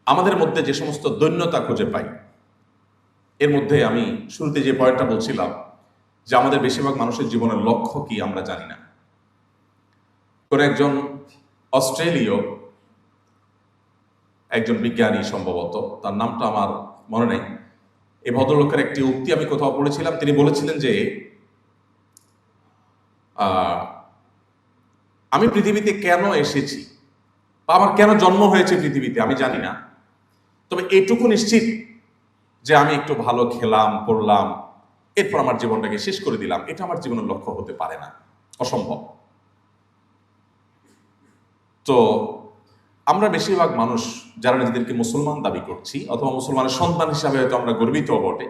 আমাদের মধ্যে যে সমস্ত দৈন্যতা খুঁজে পাই, এর মধ্যে আমি শুরুতে যে পয়েন্টটা বলছিলাম যে আমাদের বেশিরভাগ মানুষের জীবনের লক্ষ্য কি আমরা জানি না। কোন একজন অস্ট্রেলীয় একজন বিজ্ঞানী, সম্ভবত তার নামটা আমার মনে নেই, এই ভদ্রলোকের একটি উক্তি আমি কোথাও পড়েছিলাম। তিনি বলেছিলেন যে আমি পৃথিবীতে কেন এসেছি বা আমার কেন জন্ম হয়েছে পৃথিবীতে আমি জানি না, তবে এটুকু নিশ্চিত যে আমি একটু ভালো খেলাম, পড়লাম, এরপর আমার জীবনটাকে শেষ করে দিলাম, এটা আমার জীবনের লক্ষ্য হতে পারে না, অসম্ভব। তো আমরা বেশিরভাগ মানুষ যারা নিজেদেরকে মুসলমান দাবি করছি অথবা মুসলমানের সন্তান হিসাবে হয়তো আমরা গর্বিত বটে,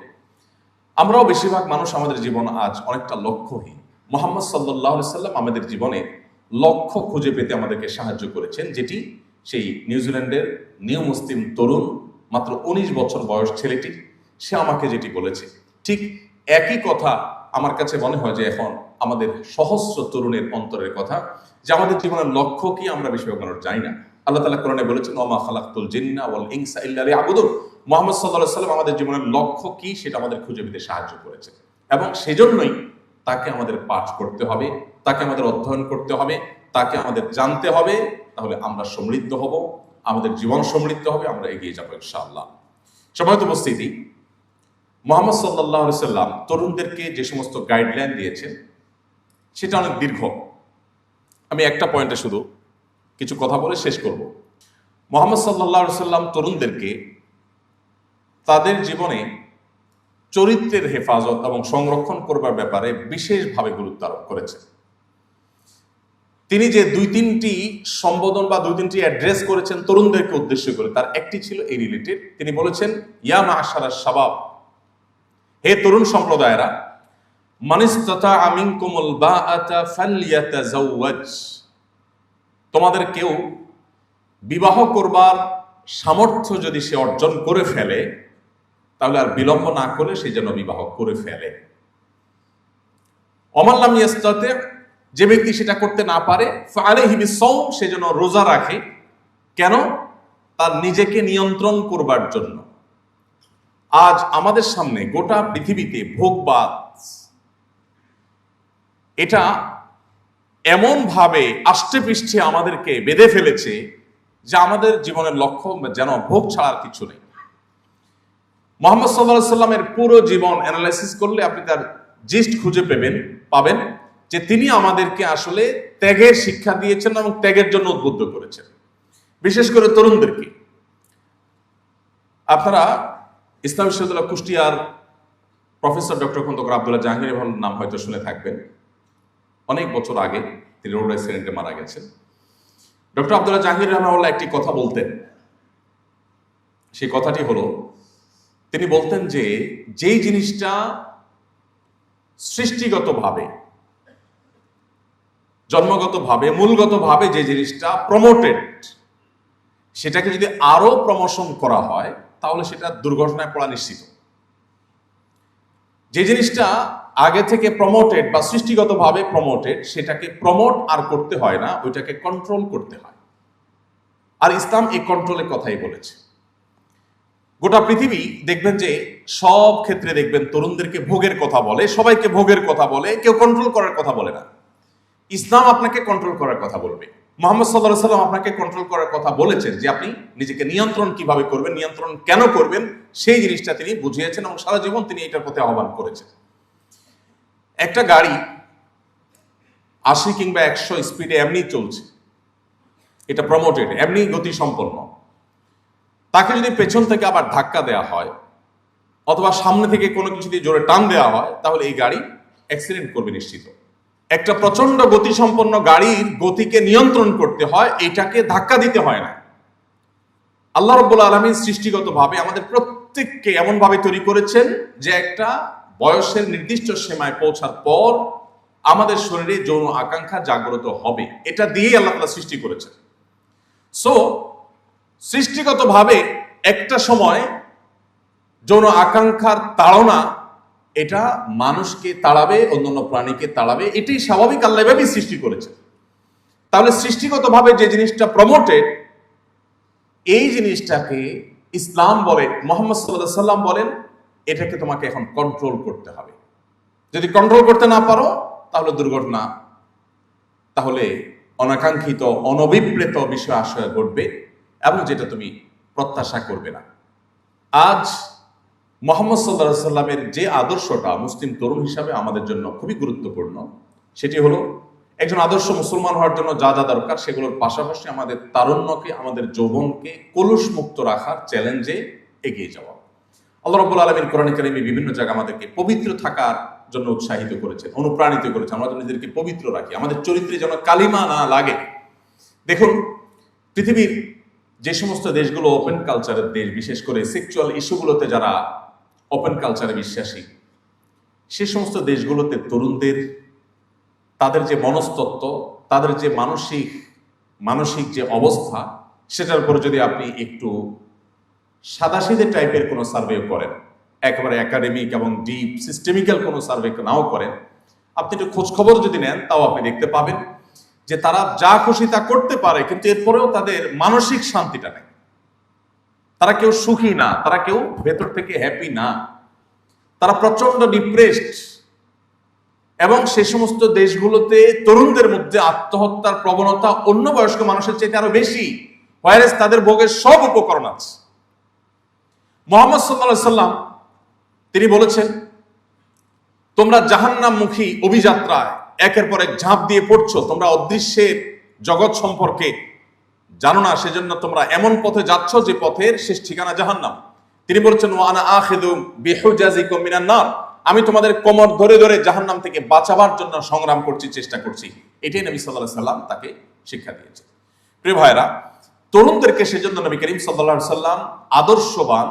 আমরাও বেশিরভাগ মানুষ আমাদের জীবন আজ অনেকটা লক্ষ্যহীন। মুহাম্মদ সাল্লাল্লাহু আলাইহি সাল্লাম আমাদের জীবনে লক্ষ্য খুঁজে পেতে আমাদেরকে সাহায্য করেছেন, যেটি সেই নিউজিল্যান্ডের নিউ মুসলিম তরুণ, মাত্র 19 বছর বয়স ছেলেটি, সে আমাকে যেটি বলেছে, ঠিক একই কথা আমার কাছে মনে হয় যে এখন আমাদের সহস্র তরুণের অন্তরের কথা, যে আমাদের জীবনের লক্ষ্য কি আমরা বেশিরভাগ মানুষ জানি না। আল্লাহ তাআলা কোরআনে বলেছেন, ওয়া মা খালাকতুল জিন্না ওয়াল ইনসা ইল্লা লিয়াবুদুন। মুহাম্মদ সাল্লাল্লাহু আলাইহি সাল্লাম আমাদের জীবনের লক্ষ্য কি সেটা আমাদের খুঁজে পেতে সাহায্য করেছে, এবং সেজন্যই তাকে আমাদের পাঠ করতে হবে, তাকে আমাদের অধ্যয়ন করতে হবে, তাকে আমাদের জানতে হবে। তাহলে আমরা সমৃদ্ধ হব, আমাদের জীবন সমৃদ্ধ হবে, আমরা এগিয়ে যাবো ইনশাআল্লাহ। সম্মানিত উপস্থিতি, মুহাম্মদ সাল্লাল্লাহু আলাইহি সাল্লাম তরুণদেরকে যে সমস্ত গাইডলাইন দিয়েছেন সেটা অনেক দীর্ঘ। আমি একটা পয়েন্টে শুধু কিছু কথা বলে শেষ করব। মুহাম্মদ সাল্লাল্লাহু আলাইহি সাল্লাম তরুণদেরকে তাদের জীবনে চরিত্রের হেফাজত এবং সংরক্ষণ করবার ব্যাপারে বিশেষভাবে গুরুত্ব আরোপ করেছেন। তিনি যে 2-3টি সম্বোধন বা 2-3টি অ্যাড্রেস করেছেন তরুণদেরকে উদ্দেশ্য করে, তার একটি ছিল এই রিলেটেড। তিনি বলেছেন, ইয়া মা'আশারাশ শাবাব, হে তরুণ সম্প্রদায়েরা, মানিস্তাতাআ মিনকুমুল বাআতা ফালইয়াতাযাওয়াজ, তোমাদের কেউ বিবাহ করবার সামর্থ্য যদি সে অর্জন করে ফেলে তাহলে আর বিলম্ব না করে সে যেন বিবাহ করে ফেলে। ওমান লাম ইয়াস্তাতি, যে ব্যক্তি সেটা করতে না পারে, ফাআলাইহি বিসসাওম, সে যেন রোজা রাখে। কেন? তার নিজেকে নিয়ন্ত্রণ করবার জন্য। আজ আমাদের সামনে গোটা পৃথিবীতে ভোগবাদ এটা এমন ভাবে আষ্টে পৃষ্ঠে আমাদেরকে বেঁধে ফেলেছে যে আমাদের জীবনের লক্ষ্য যেন ভোগ ছাড়ার কিছু নেই। মুহাম্মদ সাল্লাল্লাহু আলাইহি সাল্লামের পুরো জীবন অ্যানালাইসিস করলে আপনি তার জিস্ট খুঁজে পাবেন যে তিনি আমাদেরকে আসলে ত্যাগের শিক্ষা দিয়েছেন এবং ত্যাগের জন্য উদ্বুদ্ধ করেছেন, বিশেষ করে তরুণদেরকে। আপনারা ইসলাম বিশ্ববিদ্যালয় কুষ্টিয়ার প্রফেসর ডক্টর খন্দকার আব্দুল্লাহ জাহাঙ্গীর ভাইয়ের নাম হয়তো শুনে থাকবেন। অনেক বছর আগে তিনি রোড অ্যাক্সিডেন্টে মারা গেছেন। ডক্টর আব্দুল্লাহ জাহাঙ্গীর রহমাহুল্লাহ একটি কথা বলতেন, সেই কথাটি হলো, তিনি বলতেন যে যেই জিনিসটা সৃষ্টিগতভাবে, জন্মগতভাবে, মূলগতভাবে যে জিনিসটা প্রমোটেড, সেটাকে যদি আরো প্রমোশন করা হয় তাহলে সেটা দুর্ঘটনায় পড়া নিশ্চিত। যে জিনিসটা আগে থেকে প্রমোটেড বা সৃষ্টিগতভাবে প্রমোটেড, সেটাকে প্রমোট আর করতে হয় না, ওইটাকে কন্ট্রোল করতে হয়। আর ইসলাম এই কন্ট্রোলের কথাই বলেছে। গোটা পৃথিবী দেখবেন যে সব ক্ষেত্রে দেখবেন তরুণদেরকে ভোগের কথা বলে, সবাইকে ভোগের কথা বলে, কেউ কন্ট্রোল করার কথা বলে না। ইসলাম আপনাকে কন্ট্রোল করার কথা বলবে। মুহাম্মদ সাল্লাল্লাহু আলাইহি সাল্লাম আপনাকে কন্ট্রোল করার কথা বলেছেন, যে আপনি নিজেকে নিয়ন্ত্রণ কিভাবে করবেন, নিয়ন্ত্রণ কেন করবেন, সেই জিনিসটা তিনি বুঝিয়েছেন এবং সারা জীবন তিনি এটার প্রতি আহ্বান করেছেন। একটা গাড়ি 80 কিংবা 100 স্পিডে এমনি চলছে, এটা প্রমোটেড, এমনি গতি সম্পন্ন। তাকে যদি পেছন থেকে আবার ধাক্কা দেওয়া হয় অথবা সামনে থেকে কোনো কিছু দিয়ে জোরে টান দেওয়া হয় তাহলে এই গাড়ি অ্যাক্সিডেন্ট করবে নিশ্চিত। একটা প্রচন্ড গতিসম্পন্ন গাড়ির গতিকে নিয়ন্ত্রণ করতে হয়, এটাকে ধাক্কা দিতে হয় না। আল্লাহ রাব্বুল আলামিন সৃষ্টিগতভাবে আমাদের প্রত্যেককে এমন ভাবে তৈরি করেছেন যে একটা বয়সের নির্দিষ্ট সীমায় পৌঁছার পর আমাদের শরীরে যৌন আকাঙ্ক্ষা জাগ্রত হবে, এটা দিয়েই আল্লাহ তাআলা সৃষ্টি করেছেন। সো সৃষ্টিগতভাবে একটা সময় যৌন আকাঙ্ক্ষার তাড়না এটা মানুষকে তাড়াবে, অন্যান্য প্রাণীকে তাড়াবে, এটাই স্বাভাবিক, আল্লাহ এভাবেই সৃষ্টি করেছে। তাহলে সৃষ্টিগতভাবে যে জিনিসটা প্রমোটেড, এই জিনিসটাকে ইসলাম বলে, মুহাম্মদ সাল্লাল্লাহু আলাইহি সাল্লাম বলেন, এটাকে তোমাকে এখন কন্ট্রোল করতে হবে। যদি কন্ট্রোল করতে না পারো তাহলে দুর্ঘটনা, তাহলে অনাকাঙ্ক্ষিত অনভিপ্রেত বিষয় আশয় ঘটবে এবং যেটা তুমি প্রত্যাশা করবে না। আজ মুহাম্মদ সাল্লাল্লাহু আলাইহি সাল্লামের যে আদর্শটা মুসলিম তরুণ হিসাবে আমাদের জন্য খুবই গুরুত্বপূর্ণ, সেটি হলো একজন আদর্শ মুসলমান হওয়ার জন্য যা যা দরকার সেগুলোর পাশাপাশি আমাদের তারুণ্যকে, আমাদের যৌবনকে কলুষ মুক্ত রাখার চ্যালেঞ্জে এগিয়ে যাওয়া। আল্লাহ রাব্বুল আলামিন কোরআনে কারিমে বিভিন্ন জায়গায় আমাদেরকে পবিত্র থাকার জন্য উৎসাহিত করেছেন, অনুপ্রাণিত করেছেন। আমরা যেন নিজেদেরকে পবিত্র রাখি, আমাদের চরিত্রে যেন কালিমা না লাগে। দেখুন, পৃথিবীর যে সমস্ত দেশগুলো ওপেন কালচারের দেশ, বিশেষ করে সেক্সুয়াল ইস্যুগুলোতে যারা ওপেন কালচারে বিশ্বাসী, সে সমস্ত দেশগুলোতে তরুণদের তাদের যে মনস্তত্ত্ব, তাদের যে মানসিক যে অবস্থা, সেটার উপরে যদি আপনি একটু সাদাসিধে টাইপের কোনো সার্ভে করেন, একেবারে একাডেমিক এবং ডিপ সিস্টেমিক্যাল কোনো সার্ভে নাও করেন, আপনি একটু খোঁজ খবর যদি নেন, তাও আপনি দেখতে পাবেন যে তারা যা খুশি তা করতে পারে, কিন্তু এরপরেও তাদের মানসিক শান্তিটা নেই। তারা কেউ সুখী না, তারা কেউ ভেতর থেকে হ্যাপি না, তারা প্রচন্ড ডিপ্রেসড। এবং সেই সমস্ত দেশগুলোতে তরুণদের মধ্যে আত্মহত্যার প্রবণতা অন্য বয়স্ক মানুষের চাইতে আরো বেশি, হোয়ারেজ তাদের ভোগের সব উপকরণ আছে। মুহাম্মদ সাল্লাল্লাহু আলাইহি সাল্লাম তিনি বলেছেন, তোমরা জাহান্নামমুখী অভিযাত্রায় একের পর এক ঝাঁপ দিয়ে পড়ছো, তোমরা অদৃশ্যের জগৎ সম্পর্কে জানো না, সেজন্য তোমরা এমন পথে যাচ্ছ যে পথের শেষ ঠিকানা জাহান্নাম। তিনি বলেছেন, ওয়া আনা আখিযু বিহুজাজিকুম মিনান নার, আমি তোমাদের কোমর ধরে ধরে জাহান্নাম থেকে বাঁচাবার জন্য সংগ্রাম করছি, চেষ্টা করছি। এটাই নবী সাল্লাল্লাহু আলাইহি সাল্লাম তাকে শিক্ষা দিয়েছেন। প্রিয় ভাইরা, তরুণদেরকে সেজন্য নবী করিম সাল্লাল্লাহু আলাইহি সাল্লাম আদর্শবান,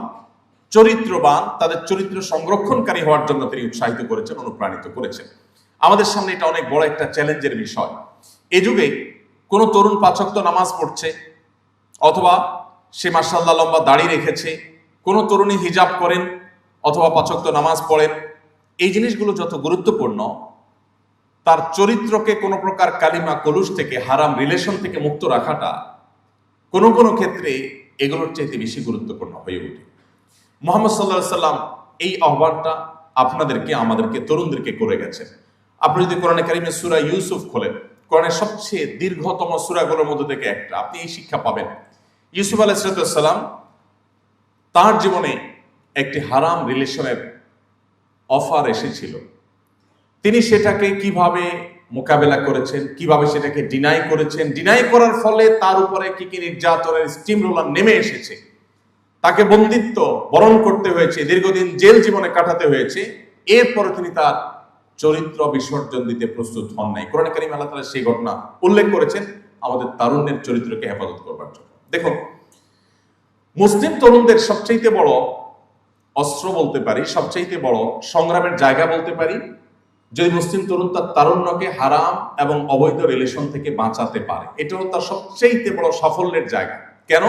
চরিত্রবান, তাদের চরিত্র সংরক্ষণকারী হওয়ার জন্য তিনি উৎসাহিত করেছেন, অনুপ্রাণিত করেছেন। আমাদের সামনে এটা অনেক বড় একটা চ্যালেঞ্জের বিষয়। এ যুগে কোনো তরুণ 5 ওয়াক্ত নামাজ পড়ছে, অথবা সে মাশাআল্লাহ লম্বা দাড়ি রেখেছে, কোনো তরুণী হিজাব করেন অথবা 5 ওয়াক্ত নামাজ পড়েন, এই জিনিসগুলো যত গুরুত্বপূর্ণ, তার চরিত্রকে কোনো প্রকার কালিমা কলুষ থেকে, হারাম রিলেশন থেকে মুক্ত রাখাটা কোনো কোনো ক্ষেত্রে এগুলোর চাইতে বেশি গুরুত্বপূর্ণ হয়ে ওঠে। মুহাম্মদ সাল্লাল্লাহু আলাইহি সাল্লাম এই আহ্বানটা আপনাদেরকে, আমাদেরকে, তরুণদেরকে করে গেছেন। আপনি যদি কোরআনে কারিমের সূরা ইউসুফ খোলেন, কোরআনের সবচেয়ে দীর্ঘতম সূরাগুলোর মধ্যে থেকে একটা, আপনি এই শিক্ষা পাবেন। ইউসুফ আলাইহিস সালাম তার জীবনে একটি হারাম রিলেশনের অফার এসেছিল, তিনি সেটাকে কিভাবে মোকাবেলা করেছেন, কিভাবে সেটাকে ডিনাই করেছেন, ডিনাই করার ফলে তার উপরে কি কি নির্যাতনের স্টিম রোলার নেমে এসেছে, তাকে বন্দিত্ব বরণ করতে হয়েছে, দীর্ঘদিন জেল জীবনে কাটাতে হয়েছে, এরপরে তিনি তার চরিত্র বিসর্জন দিতে প্রস্তুত হন নাই। কোরআনে কারিমে আল্লাহ তাআলা সেই ঘটনা উল্লেখ করেছেন আমাদের তারুণ্যের চরিত্রকে হেফাজত করবার জন্য। দেখুন, মুসলিম তরুণদের সবচাইতে বড় অস্ত্র বলতে পারি, সবচাইতে বড় সংগ্রামের জায়গা বলতে পারি, যদি মুসলিম তরুণ তার তারুণ্যকে হারাম এবং অবৈধ রিলেশন থেকে বাঁচাতে পারে, এটা হলো তার সবচাইতে বড় সাফল্যের জায়গা। কেন?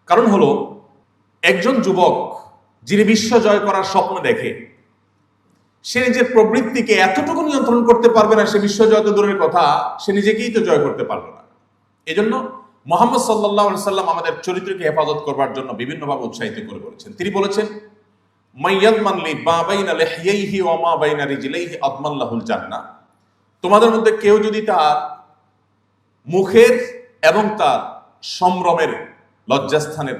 কারণ হলো, একজন যুবক যিনি বিশ্ব জয় করার স্বপ্ন দেখে, সে নিজের প্রবৃত্তিকে এতটুকু নিয়ন্ত্রণ করতে পারবে না, সে বিশ্ব জয় তো দূরের কথা, সে নিজেকেই তো জয় করতে পারবে না। এজন্য মুহাম্মদ সাল্লাল্লাহু আলাইহি সাল্লাম আমাদের চরিত্রকে হেফাজত করবার জন্য বিভিন্নভাবে উৎসাহিত করে বলেছেন। তিনি বলেছেন, মাইয়াদমান লি মা বাইনা লিহইহি ওয়া মা বাইনা রিজলাইহি আদমান লাহুল জান্নাহ, তোমাদের মধ্যে কেউ যদি তার মুখের এবং তার সম্ভ্রমের, লজ্জাস্থানের,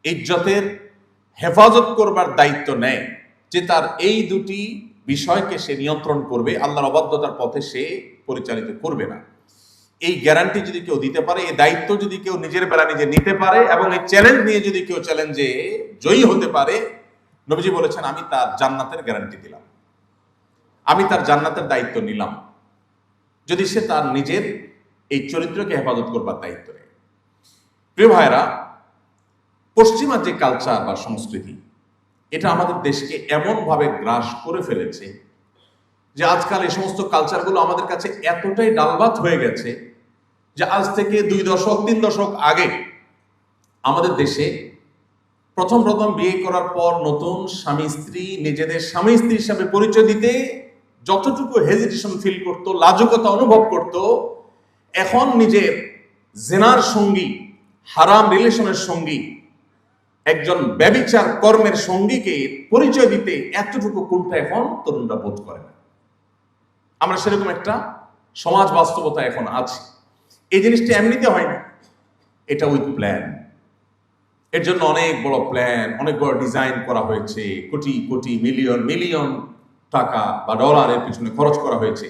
ইজ্জতের হেফাজত করবার দায়িত্ব নেয়, যে তার এই দুটি বিষয়কে সে নিয়ন্ত্রণ করবে, আল্লাহর অবাধ্যতার পথে সে পরিচালিত করবে না, এই গ্যারান্টি যদি কেউ দিতে পারে, এই দায়িত্ব যদি কেউ নিজের বেলা নিজে নিতে পারে, এবং এই চ্যালেঞ্জ নিয়ে যদি কেউ চ্যালেঞ্জে জয়ী হতে পারে, নবীজি বলেছেন, আমি তার জান্নাতের গ্যারান্টি দিলাম, আমি তার জান্নাতের দায়িত্ব নিলাম, যদি সে তার নিজের এই চরিত্রকে হেফাজত করবার দায়িত্ব নেয়। প্রিয় ভাইরা, পশ্চিমা যে কালচার বা সংস্কৃতি, এটা আমাদের দেশকে এমনভাবে গ্রাস করে ফেলেছে যে আজকাল এই সমস্ত কালচারগুলো আমাদের কাছে এতটাই ডালভাত হয়ে গেছে যে আজ থেকে 2 দশক 3 দশক আগে আমাদের দেশে প্রথম বিয়ে করার পর নতুন স্বামী স্ত্রী নিজেদের স্বামী স্ত্রী হিসাবে পরিচয় দিতে যতটুকু হেজিটেশন ফিল করত, লাজুকতা অনুভব করত, এখন নিজের জেনার সঙ্গী, হারাম রিলেশনের সঙ্গী, একজন ব্যভিচার কর্মের সঙ্গীকে পরিচয় দিতে এতটুকু কোনটা এখন তরুণরা বোধ করে না। আমরা সেরকম একটা সমাজ বাস্তবতা এখন আছে। এই জিনিসটা এমনিতে হয় না, এটা উইথ প্ল্যান। এর জন্য অনেক বড় প্ল্যান, অনেক বড় ডিজাইন করা হয়েছে, কোটি কোটি মিলিয়ন মিলিয়ন টাকা বা ডলারের পিছনে খরচ করা হয়েছে।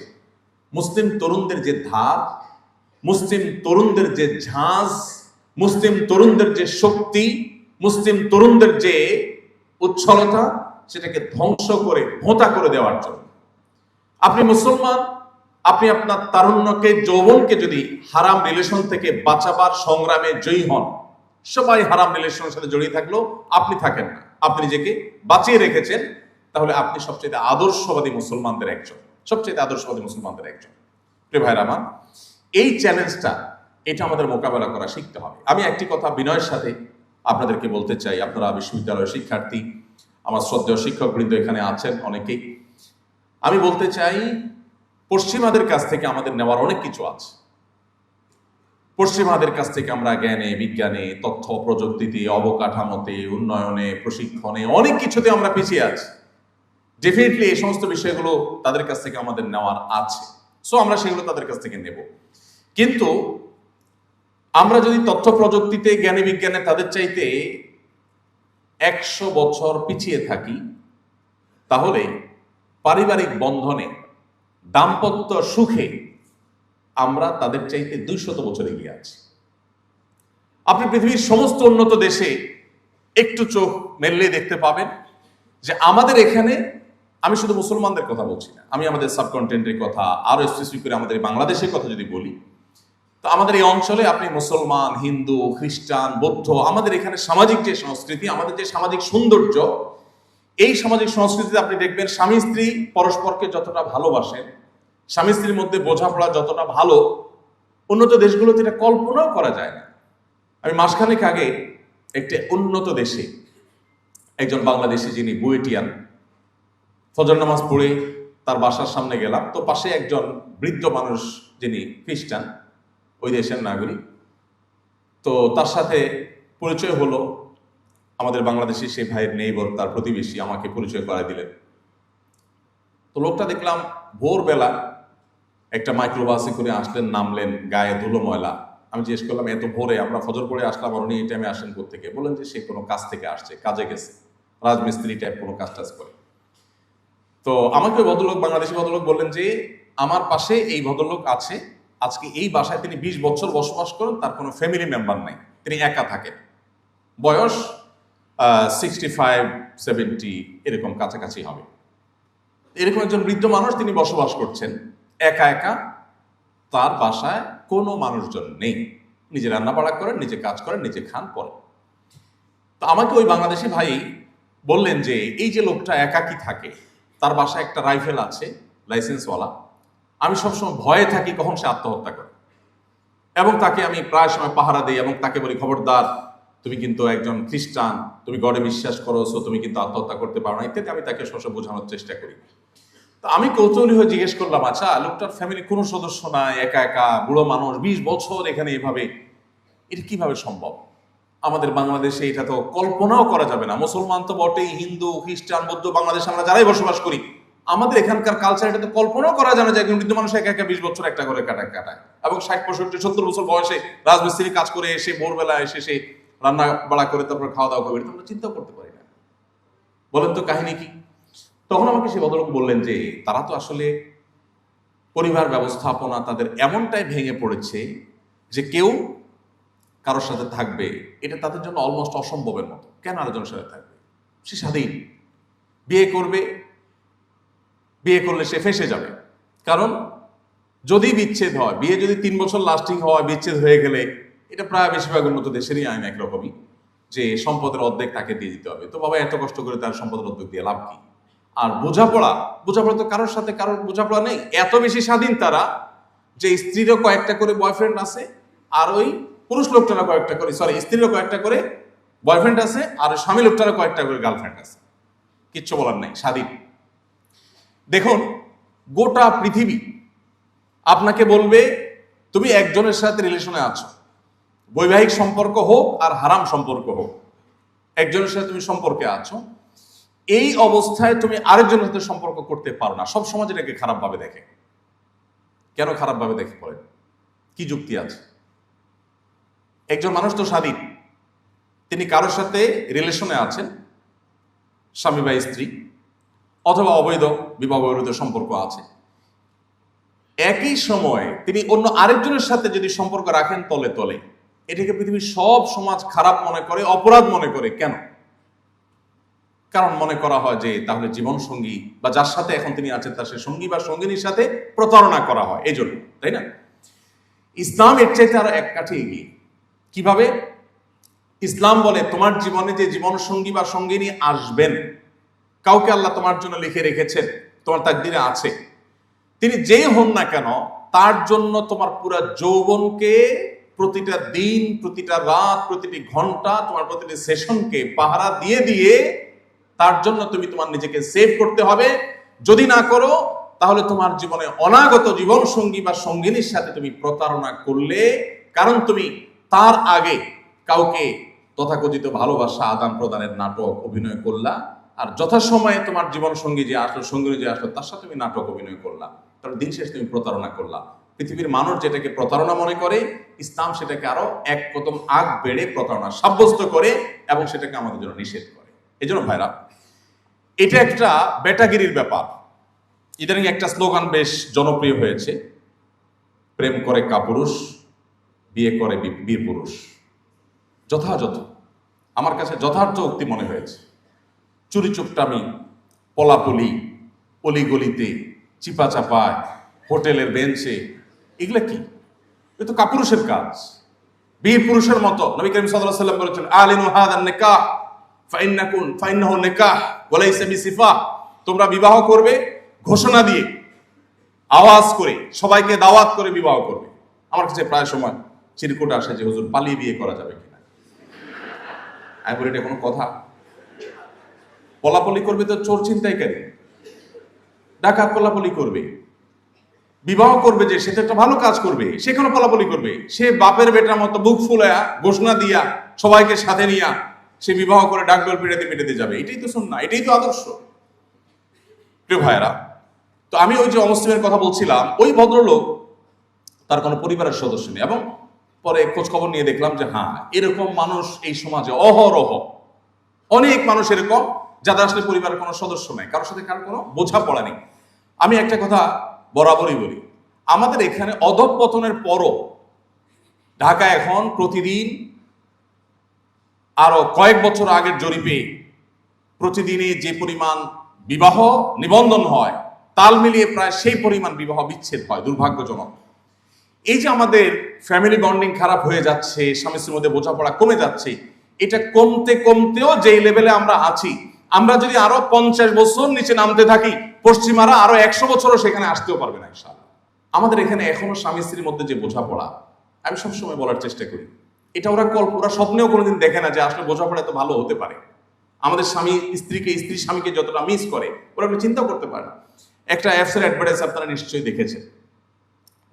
মুসলিম তরুণদের যে ধার, মুসলিম তরুণদের যে ঝাঁজ, মুসলিম তরুণদের যে শক্তি, মুসলিম তরুণদের যে উচ্ছলতা, সেটাকে ধ্বংস করে ভোঁতা করে দেওয়ার জন্য। আপনি মুসলমান, আপনি আপনার তারুণ্যকে, যৌবনকে যদি হারাম রিলেশন থেকে বাঁচাবার সংগ্রামে জয়ী হন, সবাই হারাম রিলেশনের সাথে জড়িয়ে থাকলেও আপনি থাকেন না, আপনি নিজেকে বাঁচিয়ে রেখেছেন, তাহলে আপনি সবচেয়ে আদর্শবাদী মুসলমানদের একজন, সবচেয়ে আদর্শবাদী মুসলমানদের একজন। প্রিয় ভাইরা আমার, এই চ্যালেঞ্জটা, এটা আমাদের মোকাবেলা করা শিখতে হবে। আমি একটি কথা বিনয়ের সাথে আপনাদেরকে বলতে চাই, আপনারা বিশ্ববিদ্যালয়ের শিক্ষার্থী, আমার শ্রদ্ধেয় শিক্ষকবৃন্দ এখানে আছেন অনেকেই। আমি বলতে চাই, পশ্চিমাদের কাছ থেকে আমাদের নেওয়ার অনেক কিছু আছে। পশ্চিমাদের কাছ থেকে আমরা জ্ঞানে, বিজ্ঞানে, তথ্য প্রযুক্তিতে, অবকাঠামোতে, উন্নয়নে, প্রশিক্ষণে, অনেক কিছুতে আমরা পিছিয়ে আছি। ডেফিনেটলি এই সমস্ত বিষয়গুলো তাদের কাছ থেকে আমাদের নেওয়ার আছে, সো আমরা সেগুলো তাদের কাছ থেকে নেব। কিন্তু আমরা যদি তথ্য প্রযুক্তিতে, জ্ঞানে, বিজ্ঞানে তাদের চাইতে 100 বছর পিছিয়ে থাকি, তাহলে পারিবারিক বন্ধনে, দাম্পত্য সুখে আমরা তাদের চাইতে 200 বছর এগিয়ে আছি। আপনি পৃথিবীর সমস্ত উন্নত দেশে একটু চোখ মেললে দেখতে পাবেন যে আমাদের এখানে, আমি শুধু মুসলমানদের কথা বলছি না, আমি আমাদের সাবকন্টিনেন্টের কথা, আরো স্পেসিফিক করে আমাদের বাংলাদেশের কথা যদি বলি, তো আমাদের এই অঞ্চলে আপনি মুসলমান, হিন্দু, খ্রিস্টান, বৌদ্ধ, আমাদের এখানে সামাজিক যে সংস্কৃতি, আমাদের যে সামাজিক সৌন্দর্য, এই সামাজিক সংস্কৃতিতে আপনি দেখবেন স্বামী স্ত্রী পরস্পরকে যতটা ভালোবাসেন, স্বামী স্ত্রীর মধ্যে বোঝাপড়া যতটা ভালো, উন্নত দেশগুলোতে এটা কল্পনাও করা যায় না। আমি মাসখানেক আগে একটি উন্নত দেশে একজন বাংলাদেশি, যিনি বুয়েটিয়ান, ফজর নামাজ পড়ে তার বাসার সামনে গেলাম, তো পাশে একজন বৃদ্ধ মানুষ, যিনি খ্রিস্টান, ওই দেশের নাগরিক। তো তার সাথে পরিচয় হলো, আমাদের বাংলাদেশি সেই ভাইয়ের নেইবর, তার প্রতিবেশী, আমাকে পরিচয় করায় দিলেন। তো লোকটা দেখলাম ভোরবেলা একটা মাইক্রোবাসে করে আসলেন, নামলেন, গায়ে ধুলো ময়লা। আমি জিজ্ঞেস করলাম, এত ভোরে আমরা ফজর পড়ে আসলাম, আর উনি এই টাইমে আসেন কোত্থেকে? বললেন যে সে কোনো কাজ থেকে আসছে, কাজে গেছে, রাজমিস্ত্রি টাইপ কোনো কাজ টাজ করে। তো আমাকে ভদ্রলোক, বাংলাদেশি ভদ্রলোক বললেন যে আমার পাশে এই ভদ্রলোক আছে, আজকে এই বাসায় তিনি 20 বছর বসবাস করেন, তার কোনো ফ্যামিলি মেম্বার নাই, তিনি একা থাকেন, বয়স 65-70 এরকম কাছাকাছি হবে। এরকম একজন বৃদ্ধ মানুষ, তিনি বসবাস করছেন একা একা, তার বাসায় কোনো মানুষজন নেই, নিজে রান্না বাড়া করেন, নিজে কাজ করেন, নিজে খান, পরে। তো আমাকে ওই বাংলাদেশি ভাই বললেন যে এই যে লোকটা একাকী থাকে, তার বাসায় একটা রাইফেল আছে, লাইসেন্সওয়ালা, আমি সবসময় ভয়ে থাকি কখন সে আত্মহত্যা করে, এবং তাকে আমি প্রায় সময় পাহারা দিই, এবং তাকে বলি, খবরদার, তুমি কিন্তু একজন খ্রিস্টান, তুমি গডে বিশ্বাস করো, সো তুমি কিন্তু আত্মহত্যা করতে পারো না, ইত্যাদি আমি তাকে সবসময় বোঝানোর চেষ্টা করি। তো আমি কৌতূহলী হয়ে জিজ্ঞেস করলাম, আচ্ছা, লোকটার ফ্যামিলি কোনো সদস্য নাই, একা একা, বুড়ো মানুষ, 20 বছর এখানে এভাবে, এটা কিভাবে সম্ভব? আমাদের বাংলাদেশে এটা তো কল্পনাও করা যাবে না। মুসলমান তো বটেই, হিন্দু, খ্রিস্টান, বৌদ্ধ, বাংলাদেশে আমরা যারাই বসবাস করি, আমাদের এখানকার কালচার এটা তো কল্পনাও করা যায় না যে একজন বৃদ্ধ মানুষ একা একা 20 বছর একটা করে কাটায়, এবং 60-65-70 বছর বয়সে রাজমিস্ত্রি কাজ করে এসে ভোরবেলা এসে সে রান্না বাড়া করে তারপর খাওয়া দাওয়া করবে, এটা আমরা চিন্তাও করতে পারি না। বলেন তো কাহিনী কি? তখন আমাকে সে ভদ্রলোক বললেন যে তারা তো আসলে পরিবার ব্যবস্থাপনা তাদের এমনটাই ভেঙে পড়েছে যে কেউ কারোর সাথে থাকবে, এটা তাদের জন্য অলমোস্ট অসম্ভবের মতো। কেন আরেকজনের সাথে থাকবে? সে স্বাধীন, বিয়ে করবে, বিয়ে করলে সে ফেঁসে যাবে, কারণ যদি বিচ্ছেদ হয়, বিয়ে যদি 3 বছর লাস্টিং হয়, বিচ্ছেদ হয়ে গেলে, এটা প্রায় বেশিরভাগ উন্নত দেশেরই আইন একরকমই, যে সম্পদের অর্ধেক তাকে দিয়ে দিতে হবে। তো বাবা এত কষ্ট করে তার সম্পদের অর্ধেক দিয়ে লাভ কি? আর বোঝাপড়া তো কারোর সাথে কারোর বোঝাপড়া নেই, এত বেশি স্বাধীন তারা যে স্ত্রীরও কয়েকটা করে বয়ফ্রেন্ড আছে, আর ওই পুরুষ লোকটারও কয়েকটা করে, স্ত্রীরও কয়েকটা করে বয়ফ্রেন্ড আছে, আর স্বামী লোকটারও কয়েকটা করে গার্লফ্রেন্ড আছে, কিচ্ছু বলার নাই, স্বাধীন। দেখুন, গোটা পৃথিবী আপনাকে বলবে তুমি একজনের সাথে রিলেশনে আছো, বৈবাহিক সম্পর্ক হোক আর হারাম সম্পর্ক হোক, একজনের সাথে তুমি সম্পর্কে আছো, এই অবস্থায় তুমি আরেকজনের সাথে সম্পর্ক করতে পারো না। সব সমাজ এটাকে খারাপ ভাবে দেখে, কেন খারাপভাবে দেখে পড়েন? কি যুক্তি আছে? একজন মানুষ তো স্বাধীন, তিনি কারোর সাথে রিলেশনে আছেন, স্বামী বা স্ত্রী, অথবা অবৈধ বিবাহ বহির্ভূত সম্পর্ক আছে, একই সময়ে তিনি অন্য আরেকজনের সাথে যদি সম্পর্ক রাখেন তলে তলে, এটাকে পৃথিবীর সব সমাজ খারাপ মনে করে, অপরাধ মনে করে। কেন? কারণ মনে করা হয় যে তাহলে জীবন সঙ্গী বা যার সাথে এখন তিনি আছেন তার সে সঙ্গী বা সঙ্গিনীর সাথে প্রতারণা করা হয়, এই জন্য, তাই না? ইসলাম এর চাইতে আরো এক কাঠি এগিয়ে। কিভাবে? ইসলাম বলে তোমার জীবনে যে জীবন সঙ্গী বা সঙ্গিনী আসবেন, কাউকে আল্লাহ তোমার জন্য লিখে রেখেছেন, তোমার তাকদীরে আছে, তিনি যেই হন না কেন, তার জন্য তোমার পুরো যৌবনকে, প্রতিটা দিন, প্রতিটা রাত, প্রতিটি ঘন্টা, তোমার প্রতিটি সেশনকে পাহারা দিয়ে দিয়ে তার জন্য তুমি তোমার নিজেকে সেভ করতে হবে। যদি না করো তাহলে তোমার জীবনে অনাগত জীবন সঙ্গী বা সঙ্গিনীর সাথে তুমি প্রতারণা করলে, কারণ তুমি তার আগে কাউকে তথাকথিত ভালোবাসা আদান প্রদানের নাটক অভিনয় করলা, আর যথাসময়ে তোমার জীবন সঙ্গী যে আসলো, সঙ্গিনী যে আসলো, তার সাথে তুমি নাটক অভিনয় করলা, তার দিন শেষে তুমি প্রতারণা করলা। পৃথিবীর মানুষ যেটাকে প্রতারণা মনে করে, ইসলাম সেটাকে আরো এক কদম আগ বেড়ে প্রতারণা সাব্যস্ত করে এবং সেটাকে আমাদের জন্য নিষেধ করে। এই জন্য ভাইরা, এটা একটা বেটাগিরির ব্যাপার। ইদানিং একটা স্লোগান বেশ জনপ্রিয় হয়েছে, প্রেম করে কাপুরুষ, বিয়ে করে বীর পুরুষ। যথাযথ, আমার কাছে যথার্থ উক্তি মনে হয়েছে। চুরি চুপটামি, পলাপলি, অলিগলিতে, চিপা চাপায়, হোটেলের বেঞ্চে, এগুলা কি? এ তো কাপুরুষের কাজ। বীর পুরুষের মতো নবী করিম সাল্লাল্লাহু আলাইহি ওয়াসাল্লাম বলেছেন, আলিনু হাদান নিকাহ ফাইন্নাহু নিকাহ ওয়া লাইসা বিসিফাহ। তোমরা বিবাহ করবে ঘোষণা দিয়ে, আওয়াজ করে, সবাইকে দাওয়াত করে বিবাহ করবে। আমার কাছে প্রায় সময় চিরকুট আসে যে হুজুর পালিয়ে বিয়ে করা যাবে কিনা। আমি বলি, এটা কোনো কথা? পলাপলি করবে তো চোর ছিনতাইকারী, ডাকাত পলাপলি করবে। বিবাহ করবে যে, সে তো একটা ভালো কাজ করবে, সে কেন পলাপলি করবে? সে বাপের বেটার মতো বুক ফুলায়া ঘোষণা দিয়া সবাইকে সাথে নিয়া সে বিবাহ করে ডাকডোল পিটাতে পিটাতে যাবে। এটাই তো সুন্নাহ, এটাই তো আদর্শ। প্রিয় ভাইয়েরা, তো আমি ওই যে অমুসলিমের কথা বলছিলাম, ওই ভদ্রলোক, তার কোনো পরিবারের সদস্য নেই, এবং পরে খোঁজ খবর নিয়ে দেখলাম যে হ্যাঁ, এরকম মানুষ এই সমাজে অহরহ, অনেক মানুষ এরকম, যাদের আসলে পরিবারের কোনো সদস্য নেই, কারোর সাথে কারো কোনো বোঝাপড়া নেই। আমি একটা কথা বরাবরই বলি, আমাদের এখানে অধঃপতনের পরও ঢাকায় এখন প্রতিদিন, আরো কয়েক বছর আগের জরিপে, প্রতিদিনে যে পরিমাণ বিবাহ নিবন্ধন হয়, তাল মিলিয়ে প্রায় সেই পরিমাণ বিবাহ বিচ্ছেদ হয়। দুর্ভাগ্যজনক। এই যে আমাদের ফ্যামিলি বন্ডিং খারাপ হয়ে যাচ্ছে, স্বামী স্ত্রীর মধ্যে বোঝাপড়া কমে যাচ্ছে, এটা কমতে কমতেও যে লেভেলে আমরা আছি, আমরা যদি আরো 50 বছর নিচে নামতে থাকি, পশ্চিমারা আরো 100 বছরও সেখানে আসতেও পারবে না ইনশাআল্লাহ। আমাদের এখানে এখনো স্বামী স্ত্রীর মধ্যে যে বোঝাপড়া, আমি সবসময় বলার চেষ্টা করি, এটা ওরা স্বপ্নেও কোনোদিন দেখে না যে আসলে বোঝাপড়া এত ভালো হতে পারে। আমাদের স্বামী স্ত্রীকে, স্ত্রী স্বামীকে যতটা মিস করে, ওরা একটু চিন্তা করতে পারে না। একটা অ্যাপসের অ্যাডভার্টাইজ আপনারা নিশ্চয়ই দেখেছেন,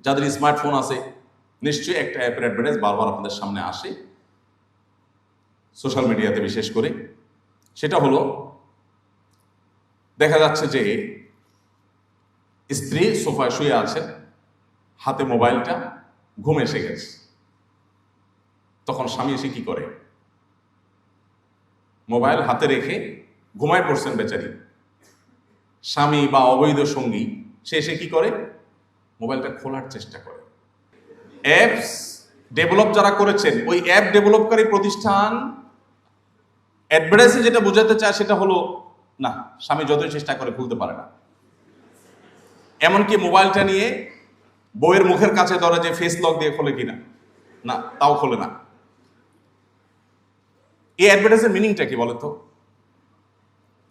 যাদের স্মার্টফোন আছে নিশ্চয়ই একটা অ্যাপের অ্যাডভার্টাইজ বারবার আপনাদের সামনে আসে, সোশ্যাল মিডিয়াতে বিশেষ করে। সেটা হলো, দেখা যাচ্ছে যে স্ত্রী সোফায় শুয়ে আছেন, হাতে মোবাইলটা, ঘুম এসে গেছে। তখন স্বামী এসে কি করে? মোবাইল হাতে রেখে ঘুমায় পড়ছেন বেচারি স্বামী বা অবৈধ সঙ্গী, সে এসে কি করে? মোবাইলটা খোলার চেষ্টা করে। অ্যাপস ডেভেলপ যারা করেছেন, ওই অ্যাপ ডেভেলপকারী প্রতিষ্ঠান অ্যাডভার্টাইজে যেটা বোঝাতে চায় সেটা হলো, না, স্বামী যতই চেষ্টা করে খুলতে পারে না। এমনকি মোবাইলটা নিয়ে বউয়ের মুখের কাছে ধরে যে ফেস লক দিয়ে খোলে কিনা, না, তাও খোলে না। এই অ্যাডভার্টাইজের মিনিংটা কি বলে তো?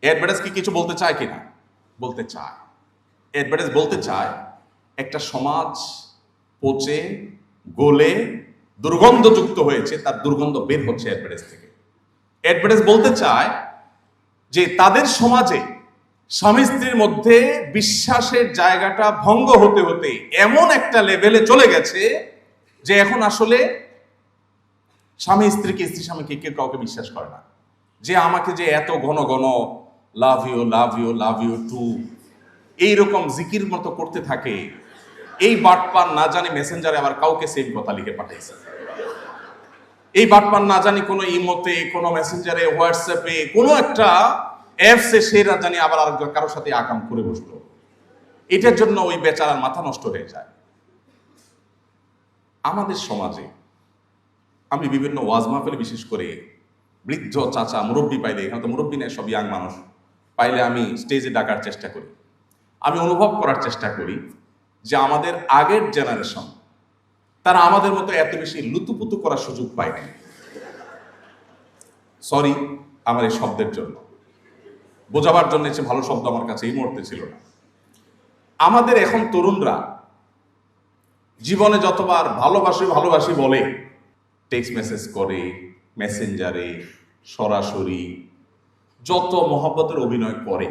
অ্যাডভার্টাইজ কি কিছু বলতে চায় কিনা? বলতে চায়। অ্যাডভার্টাইজ বলতে চায় একটা সমাজ পচে গলে দুর্গন্ধযুক্ত হয়েছে, তার দুর্গন্ধ বের হচ্ছে অ্যাডভার্টাইজ থেকে। অ্যাডভার্টাইজ বলতে চায় যে তাদের সমাজে স্বামী স্ত্রীর মধ্যে বিশ্বাসের জায়গাটা ভঙ্গ হতে হতে এমন একটা লেভেলে চলে গেছে যে এখন আসলে স্বামী স্ত্রীকে, স্ত্রী স্বামীকে কেউ কাউকে বিশ্বাস করে না। যে আমাকে যে এত ঘন ঘন love you love you love you too এইরকম জিকির মতো করতে থাকে, এই বাটপার না জানি মেসেঞ্জারে আবার কাউকে সেম কথা লিখে পাঠাইছে। এই বাটপার না জানি কোনো ইমোতে, কোনো মেসেঞ্জারে, হোয়াটসঅ্যাপে, কোনো একটা অ্যাপসে সে জানি আবার আরেকজন কারোর সাথে আকাম করে বসলো। এটার জন্য ওই বেচারার মাথা নষ্ট হয়ে যায়। আমাদের সমাজে আমি বিভিন্ন ওয়াজ মাহফিলে বিশেষ করে বৃদ্ধ চাচা মুরব্বী পাইলে, এখানে তো মুরব্বী নেই, সব ইয়াং মানুষ পাইলে আমি স্টেজে ডাকার চেষ্টা করি। আমি অনুভব করার চেষ্টা করি যে আমাদের আগের জেনারেশন তারা আমাদের মতো এত বেশি লুতুপুতু করার সুযোগ পায় না। সরি আমার এই শব্দের জন্য, বোঝাবার জন্য সে ভালো শব্দ আমার কাছে এই মুহূর্তে ছিল না। আমাদের এখন তরুণরা জীবনে যতবার ভালোবাসি ভালোবাসি বলে, টেক্সট মেসেজ করে, মেসেঞ্জারে, সরাসরি যত মহব্বতের অভিনয় করে,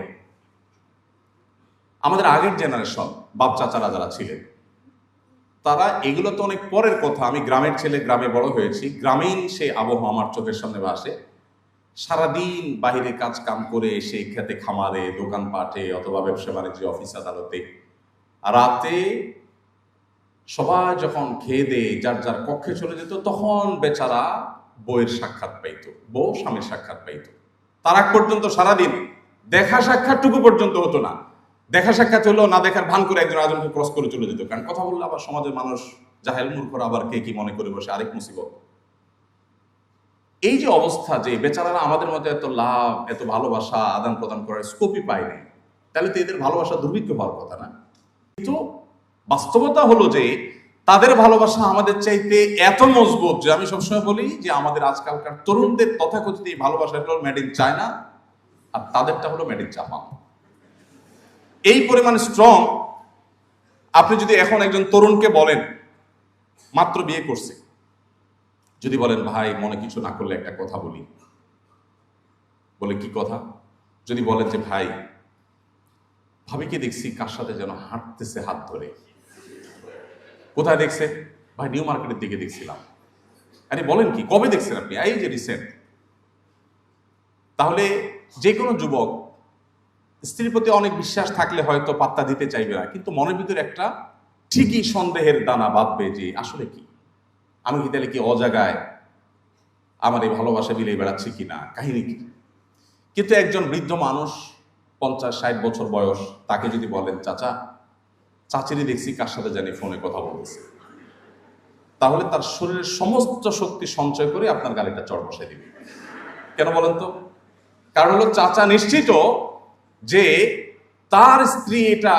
আমাদের আগের জেনারেশন বাপ চাচারা যারা ছিলেন তারা এগুলো তো অনেক পরের কথা। আমি গ্রামের ছেলে, গ্রামে বড় হয়েছি, গ্রামীণ সে আবহাওয়া আমার চোখের সামনে ভাসে। সারাদিন বাহিরে কাজ কাম করে এসে খেতে খামারে, দোকানপাটে অথবা ব্যবসা বাণিজ্য, অফিস আদালতে, রাতে সবাই যখন খেয়ে দিয়ে যার যার কক্ষে চলে যেত, তখন বেচারা বউয়ের সাক্ষাৎ পাইত, বউ স্বামীর সাক্ষাৎ পাইত। তার আগ পর্যন্ত সারাদিন দেখা সাক্ষাৎটুকু পর্যন্ত হতো না। দেখা সাক্ষাৎ হলো, না দেখার ভান করে একজন আরেকজনকে ক্রস করে চলে যেত। কারণ কথা বললে আবার সমাজের মানুষ জাহেল মূর্খরা আবার কে কি মনে করে বসে, আরেক মুসিবত। এই যে অবস্থা, যে বেচারারা আমাদের মধ্যে এত লাভ, এত ভালোবাসা আদান প্রদান করার স্কোপই পায় নাই, তাহলে তো এদের ভালোবাসা দুর্ভিক্ষ হওয়ার কথা না। কিন্তু বাস্তবতা হলো যে তাদের ভালোবাসা আমাদের চাইতে এত মজবুত যে আমি সবসময় বলি যে আমাদের আজকালকার তরুণদের তথাকথিত এই ভালোবাসাটা হলো মেড ইন চায়না, আর তাদেরটা হলো মেড ইন জাপান। এই পরিমাণ স্ট্রং। আপনি যদি এখন একজন তরুণকে বলেন, মাত্র বিয়ে করছে, যদি বলেন ভাই মনে কিছু না করলে একটা কথা বলি, বলে কি কথা? যদি বলেন যে ভাই ভাবিকে দেখছি কার সাথে যেন হাঁটতেছে হাত ধরে। কোথায় দেখছে? ভাই নিউ মার্কেটের দিকে দেখছিলাম। আরে বলেন কি, কবে দেখছেন আপনি? এই যে রিসেন্ট। তাহলে যে কোনো যুবক স্ত্রীর প্রতি অনেক বিশ্বাস থাকলে হয়তো পাত্তা দিতে চাইবে না, কিন্তু মনের ভিতরে একটা ঠিকই সন্দেহের দানা বাঁধবে যে আসলে কি, আমি কি তাহলে কি অজাগায় আমার এই ভালোবাসা বিলিয়ে বেড়াচ্ছি কিনা, কাহিনী কি? কিন্তু একজন বৃদ্ধ মানুষ 50-60 বছর বয়স, তাকে যদি বলেন চাচা চাচিরি দেখছি কার সাথে জানি ফোনে কথা বলতেছে, তাহলে তার শরীরের সমস্ত শক্তি সঞ্চয় করে আপনার গাড়িটা চড় বসাই দিবে। কেন বলেন তো? কারণ হলো চাচা নিশ্চিত যে তার স্ত্রী এটা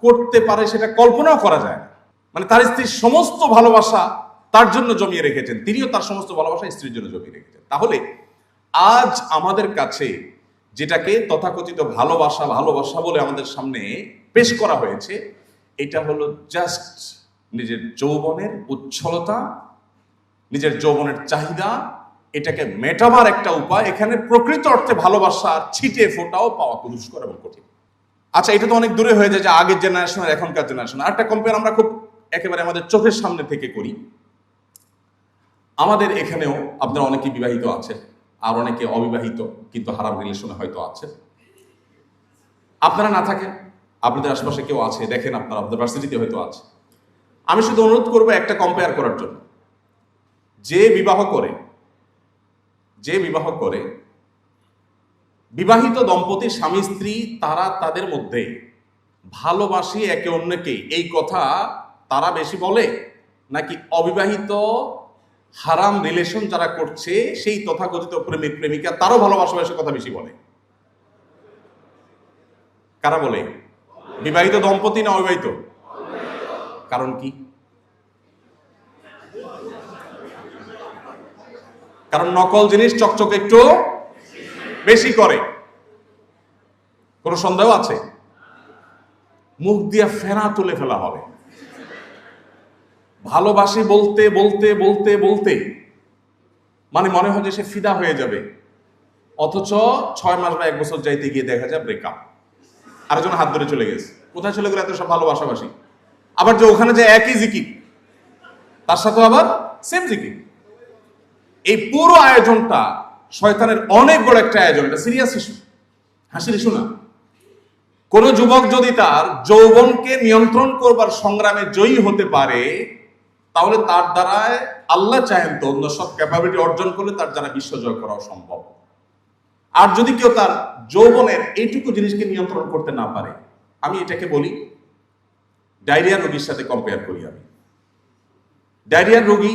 করতে পারে, সেটা কল্পনাও করা যায় না। মানে তার স্ত্রীর সমস্ত ভালোবাসা তার জন্য জমিয়ে রেখেছেন, তিনিও তার সমস্ত ভালোবাসা স্ত্রীর জন্য জমিয়ে রেখেছেন। তাহলে আজ আমাদের কাছে যেটাকে তথাকথিত ভালোবাসা ভালোবাসা বলে আমাদের সামনে পেশ করা হয়েছে, এটা হলো জাস্ট নিজের যৌবনের উচ্ছলতা, নিজের যৌবনের চাহিদা, এটাকে মেটাবার একটা উপায়। এখানে প্রকৃত অর্থে ভালোবাসা ছিটে ফোটাও পাওয়া খুব দুষ্কর এবং কঠিন। আচ্ছা, এটা তো অনেক দূরে হয়ে যায় যে আগের জেনারেশন আর এখনকার জেনারেশন। আরেকটা কম্পেয়ার আমরা খুব একেবারে আমাদের চোখের সামনে থেকে করি। আমাদের এখানেও আপনারা অনেকে বিবাহিত আছেন, আর অনেকে অবিবাহিত কিন্তু হারাম রিলেশনে হয়তো আছেন। আপনারা না থাকেন, আপনাদের আশেপাশে কেউ আছে, দেখেন আপনারা আপনাদের ভার্সিটিতে হয়তো আছে। আমি শুধু অনুরোধ করবো একটা কম্পেয়ার করার জন্য। যে বিবাহ করে বিবাহিত দম্পতি স্বামী স্ত্রী, তারা তাদের মধ্যে ভালোবাসি একে অন্যকে, এই কথা তারা বেশি বলে, নাকি অবিবাহিত হারাম রিলেশন যারা করছে সেই তথাকথিত প্রেমিক প্রেমিকা তারও ভালোবাসার কথা বেশি বলে? কারা বলে? বিবাহিত দম্পতি না অবিবাহিত? কারণ কি? কারণ নকল জিনিস চকচক একটু বেশি করে। কোন সন্দেহ আছে? মুখ দিয়ে ফেনা তুলে ফেলা হবে। ভালোবাসি বলতে বলতে বলতে বলতে মানে মনে হয় যে সে ফিদা হয়ে যাবে, অথচ 6 মাস বা 1 বছর যাইতে গিয়ে দেখা যায় ব্রেকআপ, আরেকজন হাত ধরে চলে গেছে। কোথায় চলে গেলে এত সব ভালোবাসাবাসি? আবার যে ওখানে যে একই জিকির, তার সাথে আবার সেম জিকির। এই পুরো আয়োজনটা শয়তানের অনেক বড় একটা আয়োজন। এটা সিরিয়াস ইস্যু, হাসির ইস্যু না। কোন যুবক যদি তার যৌবনকে নিয়ন্ত্রণ করবার সংগ্রামে জয়ী হতে পারে, তাহলে তার দ্বারায় আল্লাহ চাহেন তো অন্য সব ক্যাপাবিলিটি অর্জন করলে তার দ্বারা বিশ্বজয় করা সম্ভব। আর যদি কেউ তার যৌবনের এইটুকু জিনিসকে নিয়ন্ত্রণ করতে না পারে, আমি এটাকে বলি ডায়রিয়া রোগীর সাথে কম্পেয়ার করি। আমি ডায়রিয়ার রোগী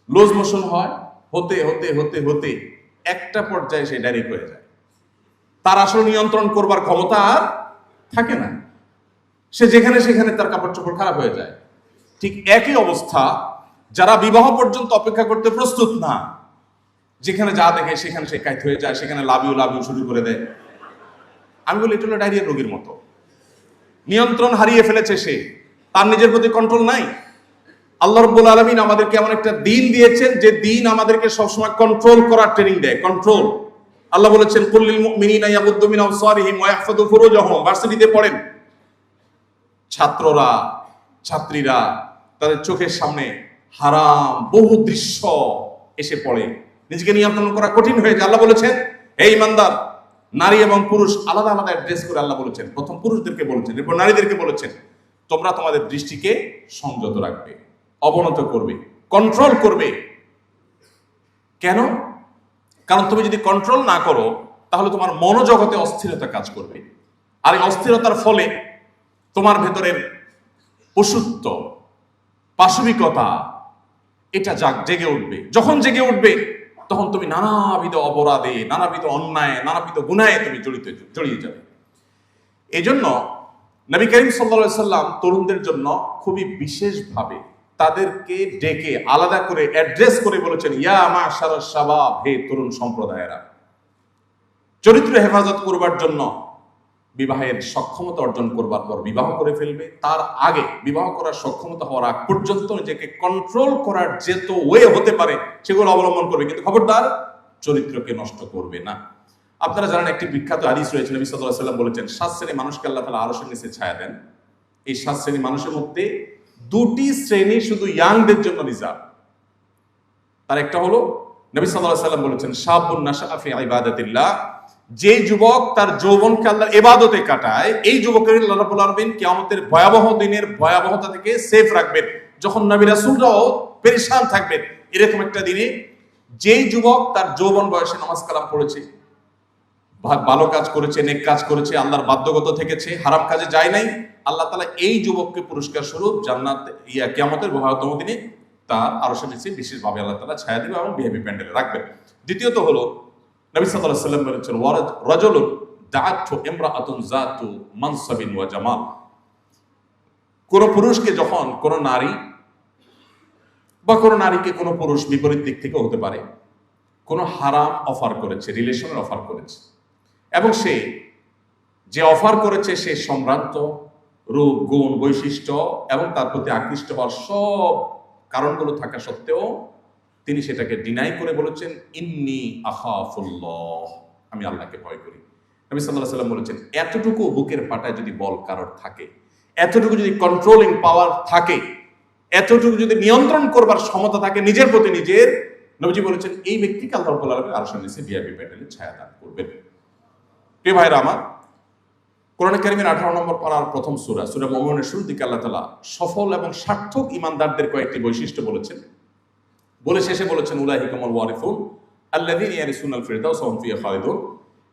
লুজ মোশন হয়, হতে হতে হতে হতে একটা পর্যায়ে সে ডায়রিক হয়ে যায়, তার আসলে নিয়ন্ত্রণ করবার ক্ষমতা আর থাকে না, সে যেখানে সেখানে তার কাপড় চোপড় খারাপ হয়ে যায়। ঠিক একই অবস্থা যারা বিবাহ পর্যন্ত অপেক্ষা করতে প্রস্তুত না, যেখানে যা দেখে সেখানে সে কাইত হয়ে যায়, সেখানে লাভ ইউ শুরু করে দেয়। আমি বলি এটা হলো ডায়রিয়ার রোগীর মতো। নিয়ন্ত্রণ হারিয়ে ফেলেছে সে, তার নিজের প্রতি কন্ট্রোল নাই। আল্লাহ রাব্বুল আলামিন আমাদেরকে এমন একটা দিন দিয়েছেন যে দিন আমাদেরকে সবসময় কন্ট্রোল করার ট্রেনিং দেয়। কন্ট্রোল, আল্লাহ বলেছেন কুল্লিল মুমিনিনা ইয়াগুদ্দু মিন আবসারিহিম ওয়া ইয়াহফাযু ফুরুজাহুম। ভার্সিটিতে পড়েন, ছাত্ররা ছাত্রীরা তাদের চোখের সামনে হারাম বহু দৃশ্য এসে পড়ে, নিজেকে নিয়ন্ত্রণ করা কঠিন হয়ে যায়। আল্লাহ বলেছেন হে ঈমানদার, নারী এবং পুরুষ আলাদা আলাদা অ্যাড্রেস করে আল্লাহ বলেছেন। প্রথম পুরুষদেরকে বলেছেন, এরপর নারীদেরকে বলেছেন তোমরা তোমাদের দৃষ্টিকে সংযত রাখবে, অবনত করবে, কন্ট্রোল করবে। কেন? কারণ তুমি যদি কন্ট্রোল না করো তাহলে তোমার মনোজগতে অস্থিরতা কাজ করবে, আর এই অস্থিরতার ফলে তোমার ভেতরের পশুত্ব, পাশবিকতা এটা জেগে উঠবে। যখন জেগে উঠবে তখন তুমি নানাবিধ অপরাধে, নানাবিধ অন্যায়, নানাবিধ গুনাহে তুমি জড়িয়ে যাবে। এই জন্য নবী করিম সাল্লাল্লাহু আলাইহি সাল্লাম তরুণদের জন্য খুবই বিশেষভাবে তাদেরকে ডেকে আলাদা করে অ্যাড্রেস করে বলেছেন ইয়া মাশারাশ শাবাব, হে তরুণ সম্প্রদায়েরা। চরিত্র হেফাজত করবার জন্য বিবাহের সক্ষমতা অর্জন করবার পর বিবাহ করে ফেলবে, তার আগে বিবাহ করার সক্ষমতা হওয়ার আগ পর্যন্ত নিজেকে কন্ট্রোল করার যেত ওয়ে হতে পারে সেগুলো অবলম্বন করবে, কিন্তু খবরদার চরিত্রকে নষ্ট করবে না। আপনারা জানেন একটি বিখ্যাত হাদিস রয়েছে, নবী সাল্লাল্লাহু আলাইহি ওয়াসাল্লাম বলেছেন 7 শ্রেণী মানুষকে আল্লাহ তাআলা আরশের নিচে ছায়া দেন। এই 7 শ্রেণী মানুষের মধ্যে 2টি শ্রেণী শুধু ইয়াংদের জন্য রিজার্ভ। তার একটা হলো নবী সাল্লাল্লাহু আলাইহি ওয়াসাল্লাম বলেছেন শাবুন নাশাআ ফি ইবাদাতিল্লাহ, যে যুবক তার যৌবনকে আল্লাহর ইবাদতে কাটায়, এই যুবকের আল্লাহ রাব্বুল আলামিন কিয়ামতের ভয়াবহ দিনের ভয়াবহতা থেকে সেফ রাখবেন। যখন নবী রাসূলরাও পেরেশান থাকবেন, এরকম একটা দিনে যেই যুবক তার যৌবন বয়সে নামাজ কালাম পড়েছে, ভালো কাজ করেছে, নেক কাজ করেছে, আল্লাহর বাধ্যগত থেকেছে, হারাম কাজে যায় নাই, আল্লাহ তাআলা এই যুবককে পুরস্কার স্বরূপ জান্নাত কিয়ামতের ভয়াবহতম দিনে তার আরশের নিচে বিশেষভাবে আল্লাহ তাআলা ছায়া দিবে এবং ভিআইপি প্যান্ডেলে রাখবেন। দ্বিতীয়ত হলো নবী সাল্লাল্লাহু আলাইহি ওয়াসাল্লাম বলেছেন রাজুলুন দাআতহু ইমরাআতুন যাতু মানসাবিন ওয়া জামাল। কোন পুরুষকে যখন কোন নারী বা কোন নারীকে কোন পুরুষ বিপরীত দিক থেকে হতে পারে কোন হারাম অফার করেছে, রিলেশনের অফার করেছে, এবং সে যে অফার করেছে সে সম্ভ্রান্ত রূপ, গুণ, বৈশিষ্ট্য এবং তার প্রতি আকৃষ্ট হওয়ার সব কারণগুলো থাকা সত্ত্বেও তিনি সেটাকে ডিনাই করে বলেছেন ইন্নী আখাফুল্লাহ, আমি আল্লাহকে ভয় করি। নবী সাল্লাল্লাহু আলাইহি ওয়াসাল্লাম বলেছেন এতটুকু বুকের পাটায় যদি বল কারোর থাকে, এতটুকু যদি কন্ট্রোলিং পাওয়ার থাকে, এতটুকু যদি নিয়ন্ত্রণ করবার ক্ষমতা থাকে নিজের প্রতি নিজের, নবীজি বলেছেন এই ব্যক্তিকে আল্লাহ রাব্বুল আলামিন আরশের নিচে ভিআইপি প্যান্ডেলে ছায়া দান করবেন। প্রিয় ভাইরা আমার, কোরআন কারীমের 18 নম্বর পারার প্রথম সূরা সূরা মুমিনুনের শুরুর দিকে আল্লাহ তাআলা সফল এবং সার্থক ঈমানদারদের কয়েকটি বৈশিষ্ট্য বলেছেন, বলে শেষে বলেছেন উলাইহিকাল ওয়ারিসুন আল্লাযীনা ইয়ারিসুনাল ফিরদাউস ওয়া হুম ফিহা খালিদুন।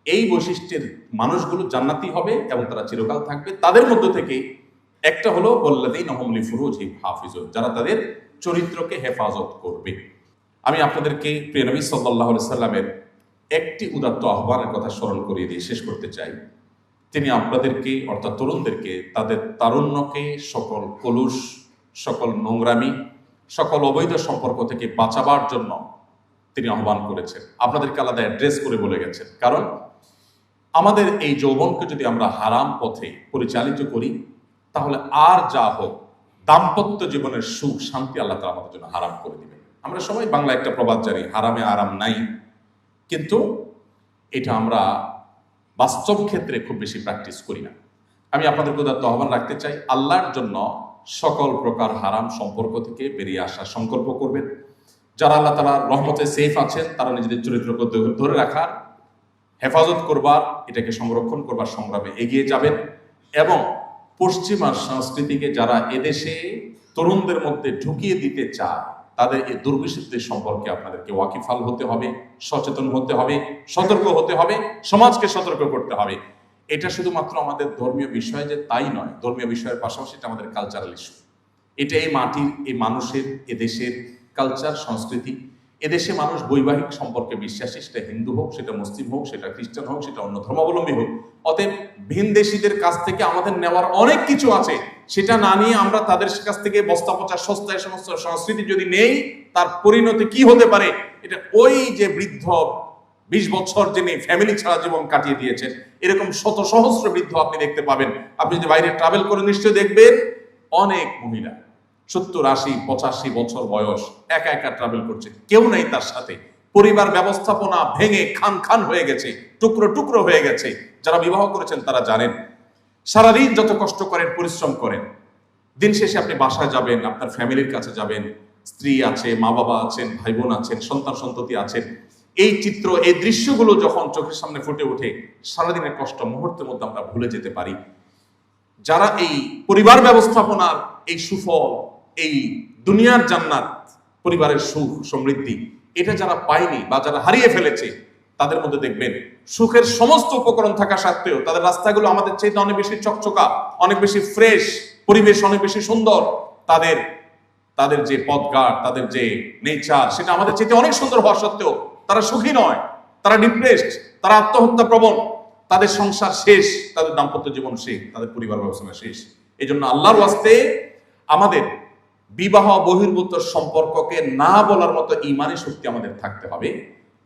এই বৈশিষ্ট্যের মানুষগুলো জান্নাতি হবে এবং তারা চিরকাল থাকবে। তাদের মধ্য থেকে একটা হলো ওয়াল্লাযীনা হুম লিফুরুজিহিম হাফিজুন, যারা তাদের চরিত্রকে হেফাজত করবে। আমি আপনাদেরকে প্রিয় নবী সাল্লাল্লাহু আলাইহি সাল্লামের একটি উদাত্ত আহ্বানের কথা স্মরণ করিয়ে দিয়ে শেষ করতে চাই। তিনি আপনাদেরকে অর্থাৎ তরুণদেরকে তাদের তারুণ্যকে সকল কলুষ, সকল নোংরামি, সকল অবৈধ সম্পর্ক থেকে বাঁচাবার জন্য তিনি আহ্বান করেছেন। আপনাদেরকে আলাদা অ্যাড্রেস করে বলে গেছেন, কারণ আমাদের এই যৌবনকে যদি আমরা হারাম পথে পরিচালিত করি তাহলে আর যা হোক দাম্পত্য জীবনের সুখ শান্তি আল্লাহ তাআলা আমাদের জন্য হারাম করে দিবেন। আমরা সবাই বাংলা একটা প্রবাদ জানি, হারামে আরাম নাই, কিন্তু এটা আমরা বাস্তব ক্ষেত্রে খুব বেশি প্র্যাকটিস করি না। আমি আপনাদেরকে উদাত্ত আহ্বান রাখতে চাই, আল্লাহর জন্য সকল প্রকার হারাম সম্পর্ক থেকে বেরিয়ে আসার সংকল্প করবেন। যারা আল্লাহ তাআলার রহমতে সেফ আছেন তারা নিজেদের চরিত্রকে ধরে রাখার হেফাজত করবার, এটাকে সংরক্ষণ করবার সংগ্রামে এগিয়ে যাবেন। এবং পশ্চিমা সংস্কৃতিকে যারা এদেশে তরুণদের মধ্যে ঢুকিয়ে দিতে চায়, তাদের এই দুর্বিষিদ্ধের সম্পর্কে আপনাদেরকে ওয়াকিফাল হতে হবে, সচেতন হতে হবে, সতর্ক হতে হবে, সমাজকে সতর্ক করতে হবে। এটা শুধুমাত্র আমাদের ধর্মীয় বিষয় যে তাই নয়, ধর্মীয় বিষয়ের পাশাপাশি এটা আমাদের কালচারাল ইস্যু। এটা এই মাটির, এই মানুষের, এদেশের কালচার, সংস্কৃতি। এদেশে মানুষ বৈবাহিক সম্পর্কে বিশ্বাসী, সেটা হিন্দু হোক, সেটা মুসলিম হোক, সেটা খ্রিস্টান হোক, সেটা অন্য ধর্মাবলম্বী হোক। অতএব ভিনদেশীদের কাছ থেকে আমাদের নেওয়ার অনেক কিছু আছে, সেটা না নিয়ে আমরা তাদের কাছ থেকে বস্তা পচা সস্তায় সমস্ত সংস্কৃতি যদি নেই, তার পরিণতি কি হতে পারে? এটা ওই যে বৃদ্ধ 20 বছর যিনি ফ্যামিলি ছাড়া জীবন কাটিয়ে দিয়েছেন, এরকম শত সহস্র বৃদ্ধ আপনি দেখতে পাবেন। আপনি যদি বাইরে ট্রাভেল করে নিশ্চয়ই দেখবেন অনেক মহিলা 70, 80, 85 বছর বয়স একা একা ট্রাভেল করছে, কেউ নাই তার সাথে। পরিবার ব্যবস্থাপনা ভেঙে খান খান হয়ে গেছে, টুকরো টুকরো হয়ে গেছে। যারা বিবাহ করেছেন তারা জানেন, সারাদিন যত কষ্ট করেন, পরিশ্রম করেন, দিন শেষে আপনি বাসায় যাবেন, আপনার ফ্যামিলির কাছে যাবেন, স্ত্রী আছে, মা বাবা আছেন, ভাই বোন আছেন, সন্তান সন্ততি আছেন। এই চিত্র, এই দৃশ্যগুলো যখন চোখের সামনে ফুটে ওঠে, সারাদিনের কষ্ট মুহূর্তের মধ্যে আমরা ভুলে যেতে পারি। যারা এই পরিবার ব্যবস্থাপনার এই সুফল, এই দুনিয়ার জান্নাত, পরিবারের সুখ সমৃদ্ধি, এটা যারা পায়নি বা যারা হারিয়ে ফেলেছে, তাদের মধ্যে দেখবেন সুখের সমস্ত উপকরণ থাকা সত্ত্বেও তাদের রাস্তাগুলো আমাদের চাইতে অনেক বেশি চকচকা, অনেক বেশি ফ্রেশ, পরিবেশ অনেক বেশি সুন্দর। তাদের যে পথঘাট, তাদের যে নেচার, সেটা আমাদের চাইতে অনেক সুন্দর হওয়া সত্ত্বেও তারা সুখী নয়, তারা ডিপ্রেসড, তারা আত্মহত্যা প্রবণ, তাদের সংসার শেষ, তাদের দাম্পত্য জীবন শেষ, তাদের পরিবার ব্যবস্থা শেষ। এই জন্য আল্লাহর ওয়াস্তে আমাদের বিবাহ বহির্ভূত সম্পর্ককে না বলার মতো ঈমানি শক্তি আমাদের থাকতে হবে।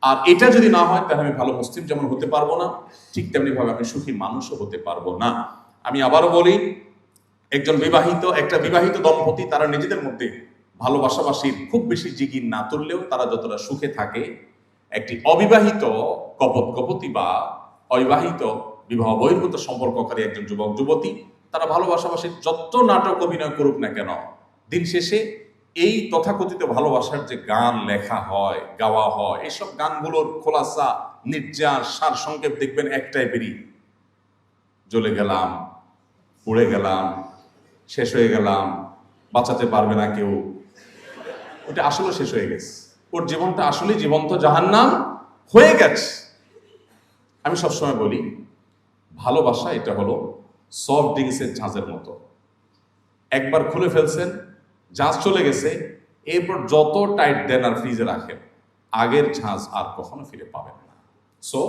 আর এটা যদি না হয়, তাহলে আমি ভালো মুসলিম যেমন হতে পারবো না, ঠিক তেমনি ভাবে আমি সুখী মানুষও হতে পারবো না। আমি আবারও বলি, একটা বিবাহিত দম্পতি তারা নিজেদের মধ্যে ভালোবাসাবাসির খুব বেশি জিগির না তুললেও তারা যতটা সুখে থাকে, একটি অবিবাহিত কপতি বা অবিবাহিত বিবাহ বহির্ভূত সম্পর্ককারী একজন যুবক যুবতী, তারা ভালোবাসাবাসির যত নাটক অভিনয় করুক না কেন, দিন শেষে এই তথাকথিত ভালোবাসার যে গান লেখা হয়, গাওয়া হয়, এইসব গানগুলোর খোলাসা, নির্যাস, সার সংক্ষেপ দেখবেন এক টাইপেরই। জ্বলে গেলাম, পুড়ে গেলাম, শেষ হয়ে গেলাম, বাঁচাতে পারবে না কেউ। ওটা আসলে শেষ হয়ে গেছে, ওর জীবনটা আসলে জীবন্ত জাহান্নাম হয়ে গেছে। আমি সবসময় বলি, ভালোবাসা এটা হলো সফট ড্রিঙ্কসের ঝাঁজের মতো। একবার খুলে ফেলছেন, ঝাঁজ চলে গেছে, এরপর যত টাইট দেন আর ফ্রিজে রাখেন, আগের ঝাঁজ আর কখনো ফিরে পাবেন না। সো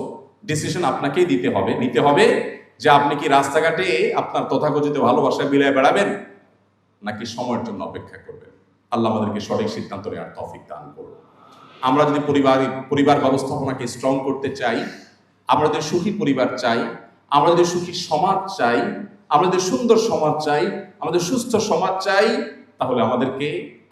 ডিসিশন আপনাকেই নিতে হবে যে আপনি কি রাস্তাঘাটে আপনার তথাকথিত ভালোবাসায় বিলায় বেড়াবেন, নাকি সময়ের জন্য অপেক্ষা করবেন। আল্লাহ আমাদেরকে সঠিক সিদ্ধান্ত নেওয়ার তৌফিক দান করুন। আমরা যদি পরিবার ব্যবস্থাপনাকে স্ট্রং করতে চাই, আমরা যদি সুখী পরিবার চাই, আমরা যদি সুখী সমাজ চাই, আমরা যদি সুন্দর সমাজ চাই, আমাদের সুস্থ সমাজ চাই, তাহলে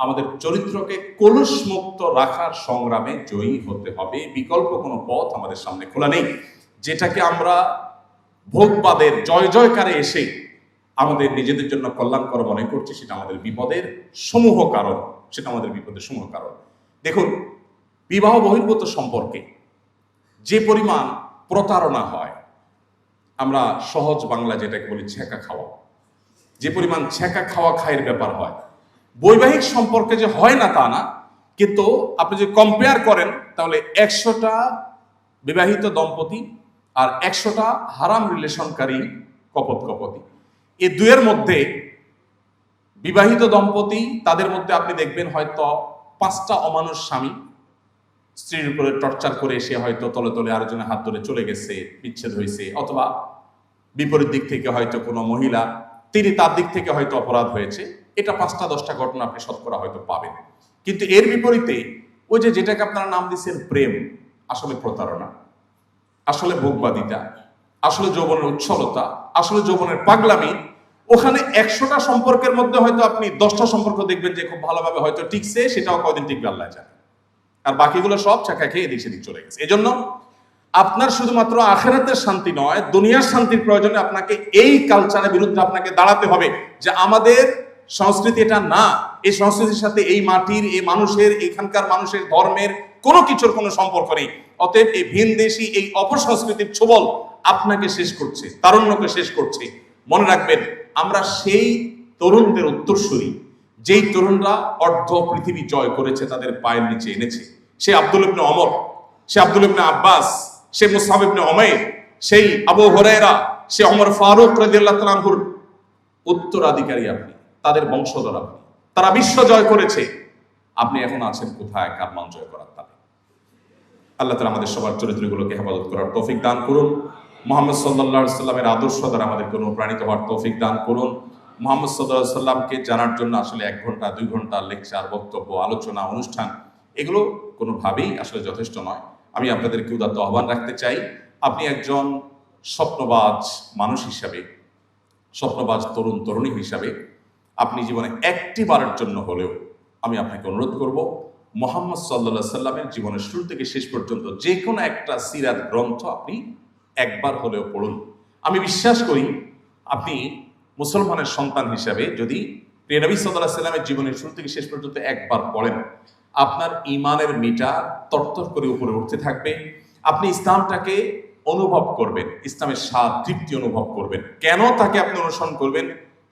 আমাদের চরিত্রকে কলুষমুক্ত রাখার সংগ্রামে জয়ী হতে হবে। বিকল্প কোনো পথ আমাদের সামনে খোলা নেই। যেটাকে আমরা ভোগবাদের জয় জয়কারে এসে আমাদের নিজেদের জন্য কল্যাণকর মনে করছি, সেটা আমাদের বিপদের সমূহ কারণ। দেখুন, বিবাহ বহির্ভূত সম্পর্কে যে পরিমাণ প্রতারণা হয়, আমরা সহজ বাংলা যেটাকে বলি ছেঁকা খাওয়া, যে পরিমাণ ছেঁকা খাওয়া খায়ের ব্যাপার হয়, বৈবাহিক সম্পর্কে যে হয় না তা না, কিন্তু আপনি যদি কম্পেয়ার করেন, তাহলে 100টা বিবাহিত দম্পতি আর 100টা হারাম রিলেশনকারী কপতি, এই দুয়ের মধ্যে বিবাহিত দম্পতি, তাদের মধ্যে আপনি দেখবেন হয়তো 5টা অমানুষ স্বামী স্ত্রীর উপরে টর্চার করে সে হয়তো তলে তলে আরেকজনের হাত ধরে চলে গেছে, বিচ্ছেদ হয়েছে, অথবা বিপরীত দিক থেকে হয়তো কোনো মহিলা, তিনি তার দিক থেকে হয়তো অপরাধ হয়েছে। এটা 5টা 10টা ঘটনা আপনি শতকরা হয়তো পাবেন। কিন্তু এর বিপরীতে ওই যেটাকে আপনারা নাম দিচ্ছেন প্রেম, আসলে প্রতারণা, আসলে ভোগবাদিতা, আসলে যৌবনের উচ্ছলতা, আসলে যৌবনের পাগলামি, ওখানে 100টা সম্পর্কের মধ্যে হয়তো আপনি 10টা সম্পর্ক দেখবেন যে খুব ভালোভাবে হয়তো টিকছে, সেটাও কয়দিন টিকবে আল্লাহ জানে, আর বাকিগুলো সব চাকা খেয়ে এদিক সেদিক চলে গেছে। এজন্য আপনার শুধুমাত্র আখিরাতের শান্তি নয়, দুনিয়ার শান্তির প্রয়োজনে আপনাকে এই কালচারের বিরুদ্ধে আপনাকে দাঁড়াতে হবে যে আমাদের সংস্কৃতি এটা না, এই সংস্কৃতির সাথে এই মাটির, এই মানুষের, এখানকার মানুষের ধর্মের কোনো কিছুর কোনো সম্পর্ক নেই। অতএব এই ভিনদেশী এই অপসংস্কৃতির ছোবল আপনাকে শেষ করছে, তারুণ্যকে শেষ করছে। মনে রাখবেন, আমরা সেই তরুণদের উত্তরসূরি যেই তরুণরা অর্ধ পৃথিবী জয় করেছে, তাদের পায়ের নিচে এনেছে। সে আব্দুল ইবনে ওমর, সে আব্দুল ইবনে আব্বাস, সে মুসআব ইবনে উমাইর, সেই আবু হুরায়রা, সে ওমর ফারুক রাদিয়াল্লাহু তাআলা আনহুর উত্তরাধিকারী আপনি, তাদের বংশধর আপনি। তারা বিশ্ব জয় করেছে, আপনি এখন আছেন কোথায় কার মান জয় করার তালে? আল্লাহ তাআলা আমাদের সবার চরিত্রগুলোকে হেফাজত করার তৌফিক দান করুন। মুহাম্মদ সাল্লাল্লাহু আলাইহি সাল্লামের আদর্শ দ্বারা আমাদেরকে অনুপ্রাণিত হওয়ার তৌফিক দান করুন। মুহাম্মদ সাল্লাল্লাহু আলাইহি সাল্লামকে জানার জন্য আসলে 1 ঘন্টা 2 ঘন্টা লেকচার, বক্তব্য, আলোচনা, অনুষ্ঠান এগুলো কোনোভাবেই আসলে যথেষ্ট নয়। আমি আপনাদেরকে উদাত্ত আহ্বান রাখতে চাই, আপনি একজন স্বপ্নবাজ মানুষ হিসাবে, স্বপ্নবাজ তরুণ তরুণী হিসাবে আপনি জীবনে একটি বারের জন্য হলেও আমি আপনাকে অনুরোধ করব, মুহাম্মদ সাল্লাল্লাহু আলাইহি সাল্লামের জীবনের শুরু থেকে শেষ পর্যন্ত যে কোনো একটা সিরাত গ্রন্থ আপনি একবার হলেও পড়ুন। আমি বিশ্বাস করি আপনি মুসলমানের সন্তান হিসাবে যদি প্রিয় নবী সাল্লাল্লাহু আলাইহি সাল্লামের জীবনের শুরু থেকে শেষ পর্যন্ত একবার পড়েন, আপনার ঈমানের মিটা তরতর করে উপরে উঠতে থাকবে। আপনি ইসলামটাকে অনুভব করবেন, ইসলামের স্বাদ তৃপ্তি অনুভব করবেন। কেন তাকে আপনি অনুসরণ করবেন,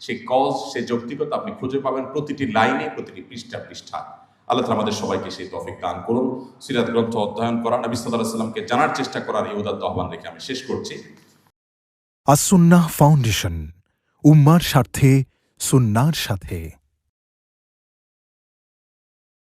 সেই কজ, সেই যৌক্তিকতা আপনি খুঁজে পাবেন প্রতিটি লাইনে, প্রতিটি পৃষ্ঠা পৃষ্ঠা। আল্লাহ তাআলা আমাদের সবাইকে সেই তৌফিক দান করুন। সিরাত গ্রন্থ অধ্যয়ন করা, নবী সাল্লাল্লাহু আলাইহি সাল্লামকে জানার চেষ্টা করার এই উদাত্ত আহ্বান রেখে আমি শেষ করছি। আস-সুন্নাহ ফাউন্ডেশন, উম্মার স্বার্থে সুন্নাহর সাথে।